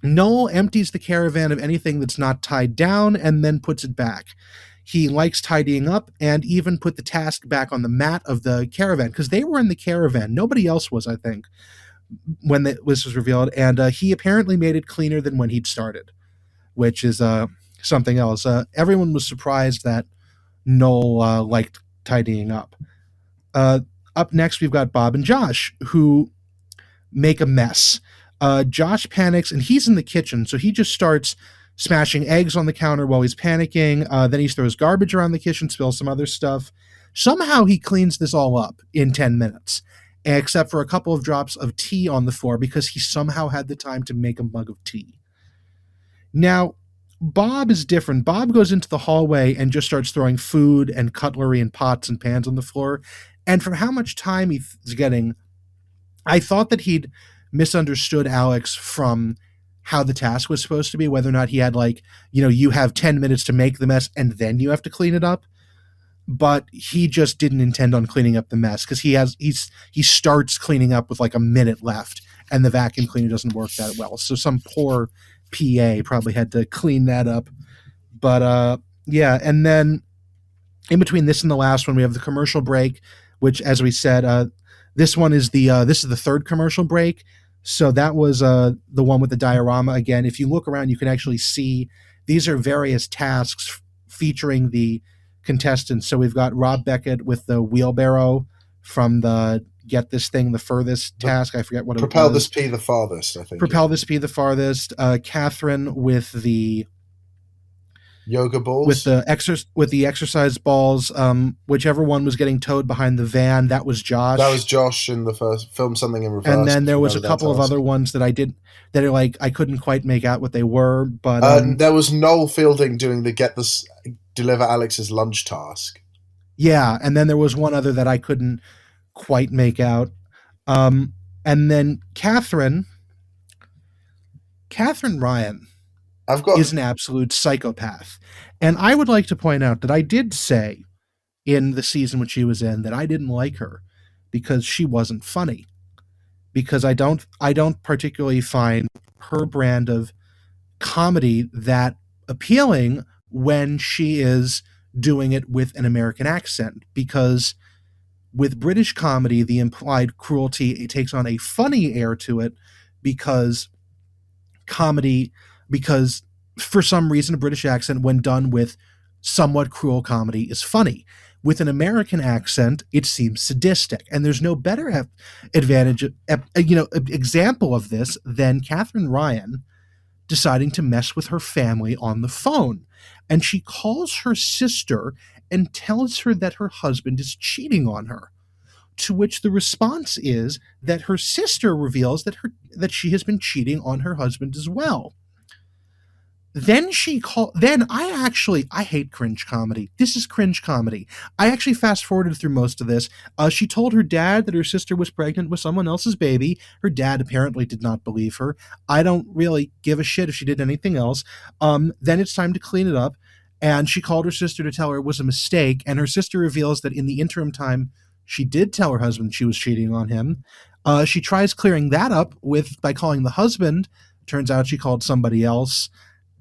Noel empties the caravan of anything that's not tied down and then puts it back. He likes tidying up and even put the task back on the mat of the caravan because they were in the caravan. Nobody else was, I think, when this was revealed. And he apparently made it cleaner than when he'd started, which is something else. Everyone was surprised that Noel liked tidying up. Up next, we've got Bob and Josh, who make a mess. Josh panics, and he's in the kitchen, so he just starts smashing eggs on the counter while he's panicking. Then he throws garbage around the kitchen, spills some other stuff. Somehow he cleans this all up in 10 minutes, except for a couple of drops of tea on the floor because he somehow had the time to make a mug of tea. Now, Bob is different. Bob goes into the hallway and just starts throwing food and cutlery and pots and pans on the floor. And for how much time he's getting, I thought that he'd misunderstood Alex from how the task was supposed to be, whether or not he had you have 10 minutes to make the mess and then you have to clean it up. But he just didn't intend on cleaning up the mess because he starts cleaning up with like a minute left and the vacuum cleaner doesn't work that well. So some poor PA probably had to clean that up. But yeah, and then in between this and the last one, we have the commercial break, which, as we said, this is the third commercial break. So that was the one with the diorama. Again, if you look around, you can actually see these are various tasks featuring the contestants. So we've got Rob Beckett with the wheelbarrow from the Get This Thing the Furthest task. I forget what it was. Propel this pea the farthest, I think. Propel this pea the farthest. Katherine with the yoga balls, with the exercise balls. Whichever one was getting towed behind the van, that was Josh. That was Josh in the first film, something in reverse. And then there was a couple of other ones that I did that are like I couldn't quite make out what they were. But there was Noel Fielding doing the deliver Alex's lunch task. Yeah, and then there was one other that I couldn't quite make out. And then Katherine Ryan is an absolute psychopath. And I would like to point out that I did say in the season when she was in that I didn't like her because she wasn't funny. Because I don't particularly find her brand of comedy that appealing when she is doing it with an American accent. Because with British comedy, the implied cruelty, it takes on a funny air to it because for some reason a British accent, when done with somewhat cruel comedy, is funny. With an American accent, it seems sadistic, and there's no better example of this than Katherine Ryan deciding to mess with her family on the phone. And she calls her sister and tells her that her husband is cheating on her. To which the response is that her sister reveals that she has been cheating on her husband as well. Then I hate cringe comedy. This is cringe comedy. I actually fast forwarded through most of this. She told her dad that her sister was pregnant with someone else's baby. Her dad apparently did not believe her. I don't really give a shit if she did anything else. Then it's time to clean it up. And she called her sister to tell her it was a mistake. And her sister reveals that in the interim time, she did tell her husband she was cheating on him. She tries clearing that up by calling the husband. Turns out she called somebody else.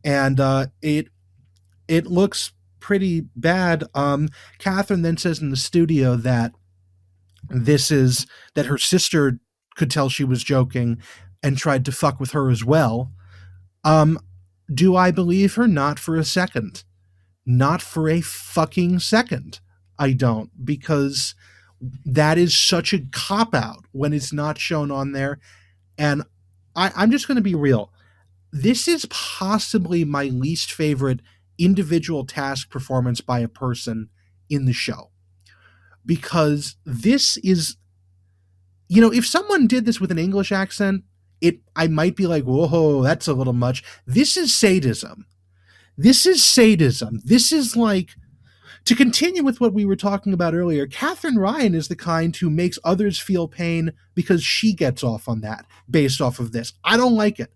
And it looks pretty bad. Katherine then says in the studio that that her sister could tell she was joking and tried to fuck with her as well. Do I believe her? Not for a second. Not for a fucking second. I don't, because that is such a cop-out when it's not shown on there. And I'm just going to be real. This is possibly my least favorite individual task performance by a person in the show. Because this is, if someone did this with an English accent, I might be like, whoa, that's a little much. This is sadism. This is like, to continue with what we were talking about earlier, Katherine Ryan is the kind who makes others feel pain because she gets off on that based off of this. I don't like it.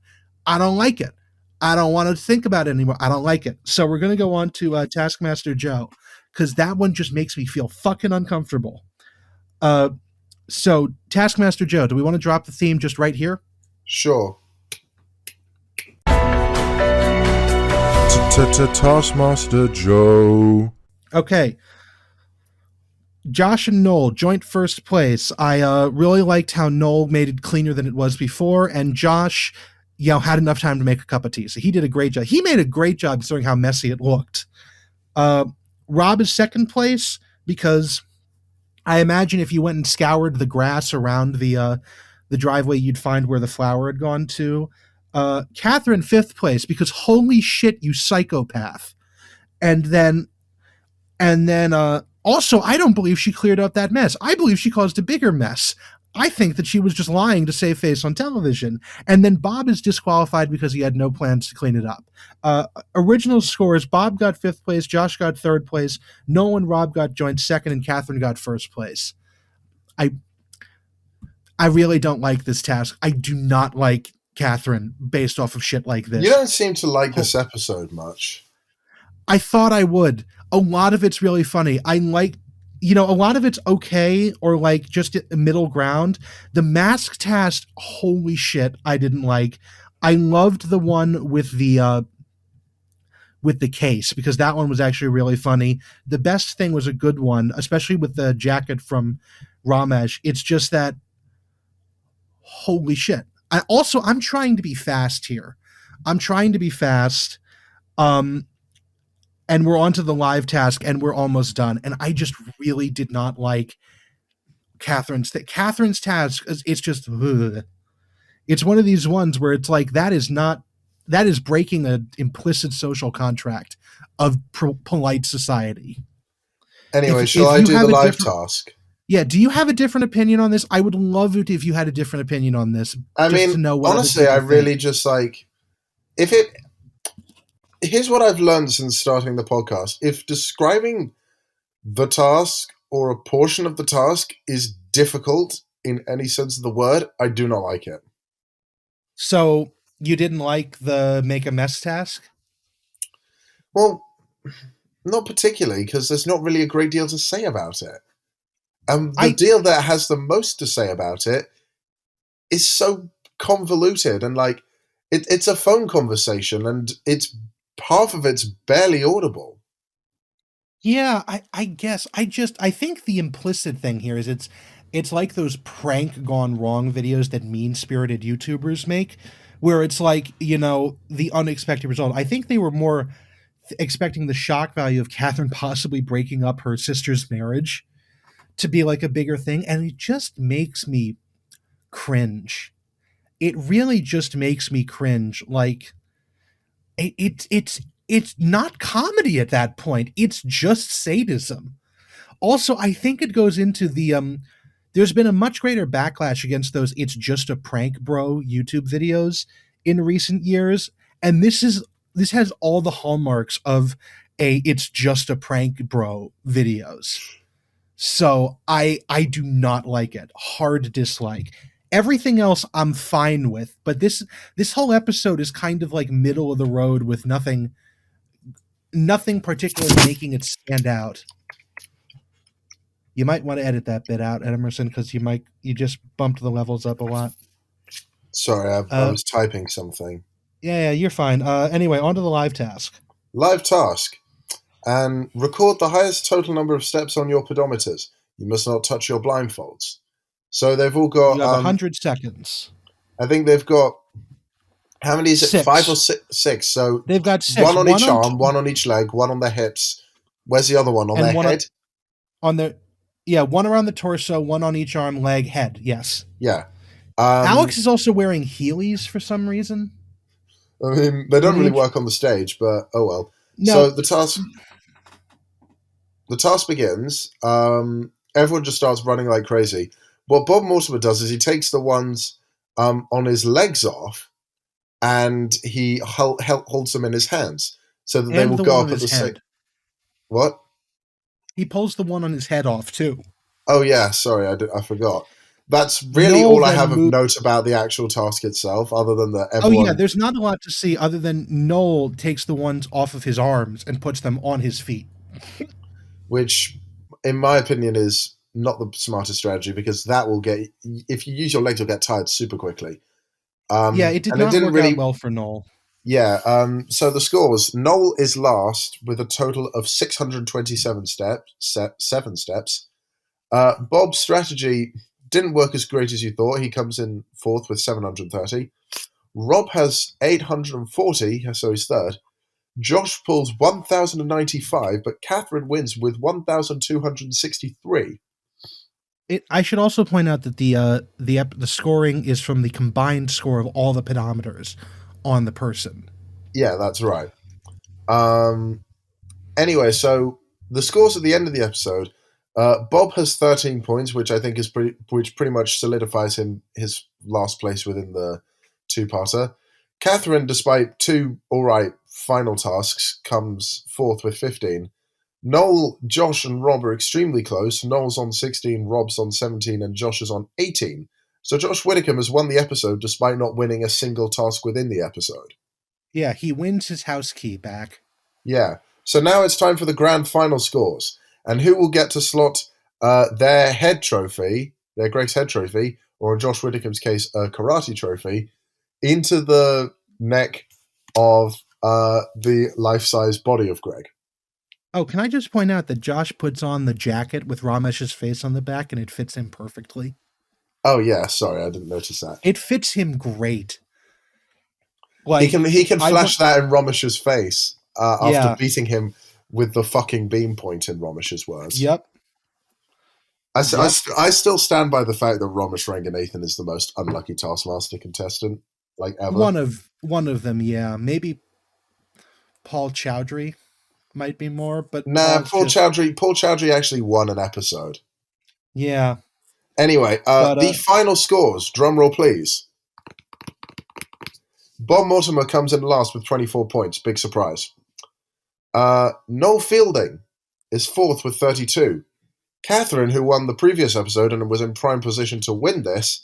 I don't want to think about it anymore. I don't like it. So we're going to go on to Taskmaster Joe, because that one just makes me feel fucking uncomfortable. So Taskmaster Joe, do we want to drop the theme just right here? Sure. Taskmaster Joe. Okay. Josh and Noel, joint first place. I really liked how Noel made it cleaner than it was before, and Josh, had enough time to make a cup of tea. So he did a great job. He made a great job considering how messy it looked. Rob is second place because I imagine if you went and scoured the grass around the driveway, you'd find where the flower had gone to. Katherine fifth place because holy shit, you psychopath. And then also, I don't believe she cleared up that mess. I believe she caused a bigger mess. I think that she was just lying to save face on television. And then Bob is disqualified because he had no plans to clean it up. Original scores, Bob got fifth place, Josh got third place, Noel and Rob got joint second, and Katherine got first place. I really don't like this task. I do not like Katherine based off of shit like this. You don't seem to like this episode much. I thought I would. A lot of it's really funny. I like, a lot of it's okay or like just a middle ground. The mask task, holy shit, I didn't like. I loved the one with the case because that one was actually really funny. The best thing was a good one, especially with the jacket from Ramesh. It's just that, holy shit. I'm trying to be fast here. I'm trying to be fast. And we're on to the live task, and we're almost done. And I just really did not like Catherine's task. It's just, ugh. It's one of these ones where it's like, that is breaking an implicit social contract of polite society. Anyway, shall I do the live task? Yeah, do you have a different opinion on this? I would love it if you had a different opinion on this. I mean, to know what honestly, I really just like, here's what I've learned since starting the podcast. If describing the task or a portion of the task is difficult in any sense of the word, I do not like it. So you didn't like the make a mess task? Well, not particularly, because there's not really a great deal to say about it. The deal that has the most to say about it is so convoluted, and like it's a phone conversation, and it's half of it's barely audible. Yeah, I guess I think the implicit thing here is it's like those prank gone wrong videos that mean-spirited YouTubers make, where it's like, you know, the unexpected result. I think they were more expecting the shock value of Katherine possibly breaking up her sister's marriage to be like a bigger thing, and it just makes me cringe. It really just makes me cringe. Like it's not comedy at that point. It's just sadism. Also, I think it goes into the there's been a much greater backlash against those "it's just a prank, bro" YouTube videos in recent years, and this has all the hallmarks of a "it's just a prank, bro" videos. So I do not like it. Hard dislike. Everything else I'm fine with, but this whole episode is kind of like middle of the road with nothing particularly making it stand out. You might want to edit that bit out, Emerson, because you just bumped the levels up a lot. Sorry, I was typing something. Yeah, you're fine. Anyway, on to the live task. Live task. And record the highest total number of steps on your pedometers. You must not touch your blindfolds. So they've all got... You have 100 seconds. I think they've got... How many is it? 6. 5 or 6? So they've got 6. One on each arm, one on each leg, one on their hips. Where's the other one? On their head? One around the torso, one on each arm, leg, head. Yes. Yeah. Alex is also wearing Heelys for some reason. I mean, they don't really work on the stage, but oh well. No. So the task begins. Everyone just starts running like crazy. What Bob Mortimer does is he takes the ones on his legs off, and he holds them in his hands so that they will go up at the same. What? He pulls the one on his head off too. Oh yeah, sorry, I forgot. That's really all I have of note about the actual task itself, other than that everyone... Oh yeah, there's not a lot to see other than Noel takes the ones off of his arms and puts them on his feet. Which, in my opinion, is not the smartest strategy, because that will get... If you use your legs, you'll get tired super quickly. It didn't work out well for Noel. Yeah, so the scores. Noel is last with a total of 627 steps. Bob's strategy didn't work as great as you thought. He comes in fourth with 730. Rob has 840, so he's third. Josh pulls 1,095, but Katherine wins with 1,263. I should also point out that the scoring is from the combined score of all the pedometers on the person. Yeah, that's right. Anyway, so the scores at the end of the episode. Bob has 13 points, which I think is pretty much solidifies him his last place within the two-parter. Katherine, despite 2 alright final tasks, comes fourth with 15. Noel, Josh, and Rob are extremely close. Noel's on 16, Rob's on 17, and Josh is on 18. So Josh Widdicombe has won the episode despite not winning a single task within the episode. Yeah, he wins his house key back. Yeah. So now it's time for the grand final scores. And who will get to slot their head trophy, their Greg's head trophy, or in Josh Widdicombe's case, a karate trophy, into the neck of the life-size body of Greg. Oh, can I just point out that Josh puts on the jacket with Ramesh's face on the back, and it fits him perfectly? Oh yeah, sorry, I didn't notice that. It fits him great. He can flash that in Romish's face after Yeah. beating him with the fucking beam point, in Romish's words. Yep. I still stand by the fact that Romish Ranganathan is the most unlucky Taskmaster contestant, like, ever. One of them, yeah. Maybe Paul Chowdhury might be more, but nah, Paul Chowdhury actually won an episode. Yeah. Anyway, the final scores. Drum roll, please. Bob Mortimer comes in last with 24 points. Big surprise. Noel Fielding is fourth with 32. Katherine, who won the previous episode and was in prime position to win this,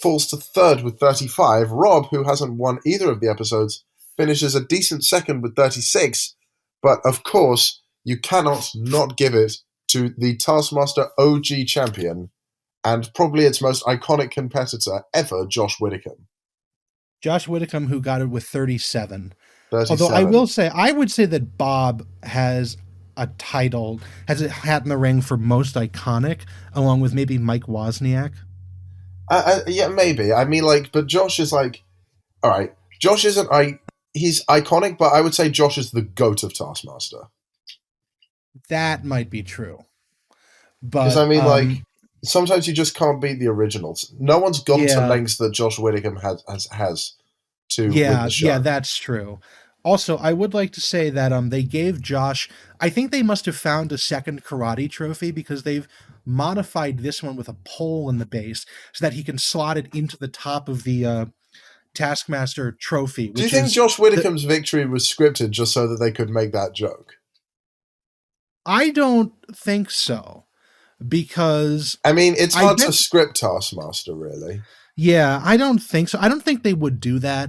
falls to third with 35. Rob, who hasn't won either of the episodes, finishes a decent second with 36. But, of course, you cannot not give it to the Taskmaster OG champion and probably its most iconic competitor ever, Josh Widdicombe. Josh Widdicombe, who got it with 37. 37. Although I would say that Bob has a title, has a hat in the ring for most iconic, along with maybe Mike Wozniak. Yeah, maybe. I mean, like, but Josh is like, all right, Josh isn't, he's iconic, but I would say Josh is the GOAT of Taskmaster. That might be true. Because, I mean, like, sometimes you just can't beat the originals. No one's gone to lengths that Josh Widdicombe has to win the show. Yeah, that's true. Also, I would like to say that they gave Josh, I think they must have found a second karate trophy because they've modified this one with a pole in the base so that he can slot it into the top of the Taskmaster trophy. Do you think Josh Widdicombe's victory was scripted just so that they could make that joke? I don't think so. Because I mean, it's hard to script Taskmaster, really. Yeah, I don't think so. I don't think they would do that,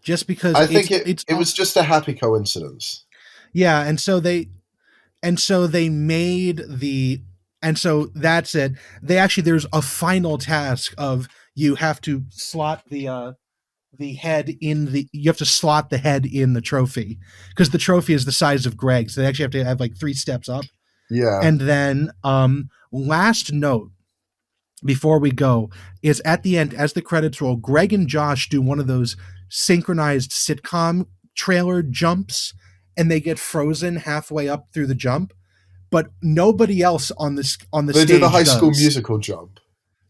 just because I think it was just a happy coincidence. Yeah, and so that's it. There's a final task of you have to slot the head in you have to slot the head in the trophy because the trophy is the size of Greg, so they actually have to have like 3 steps up. Yeah. And then last note before we go is at the end, as the credits roll, Greg and Josh do one of those synchronized sitcom trailer jumps, and they get frozen halfway up through the jump, but nobody else on the stage They do the High School does. Musical jump.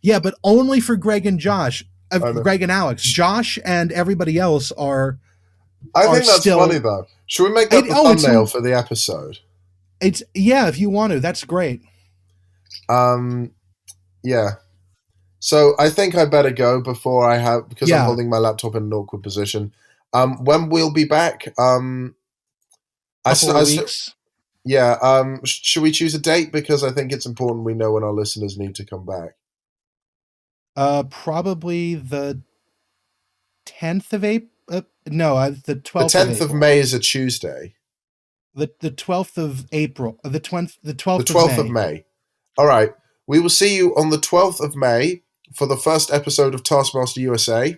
Yeah, but only for Greg and Josh. Greg and Alex. Josh and everybody else are. I think that's funny though. Should we make that the thumbnail for the episode? If you want to, that's great. Yeah. So I think I better go before because I'm holding my laptop in an awkward position. When we'll be back, couple of weeks. Yeah. Should we choose a date? Because I think it's important we know when our listeners need to come back. Probably the 10th of April. No, the 12th. The 10th of May is a Tuesday. The 12th of April. The 12th of May. All right. We will see you on the 12th of May for the first episode of Taskmaster USA.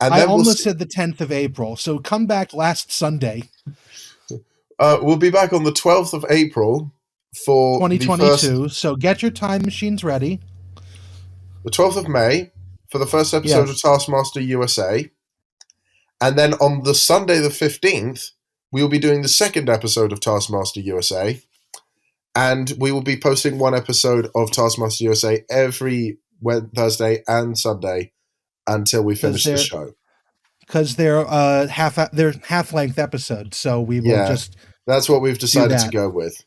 And I almost said the 10th of April, so come back last Sunday. We'll be back on the 12th of April for 2022. So get your time machines ready. The 12th of May for the first episode of Taskmaster USA. And then on the Sunday the 15th, we will be doing the second episode of Taskmaster USA. And we will be posting one episode of Taskmaster USA every Thursday and Sunday until we finish the show. Because they're half-length episodes, so we will just. That's what we've decided to go with.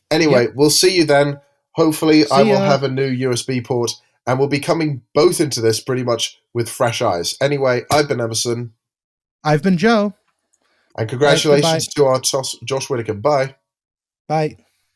Anyway, we'll see you then. Hopefully, I will have a new USB port, and we'll be coming both into this pretty much with fresh eyes. Anyway, I've been Emerson. I've been Joe. And congratulations to our Josh Widdicombe. Bye. Bye.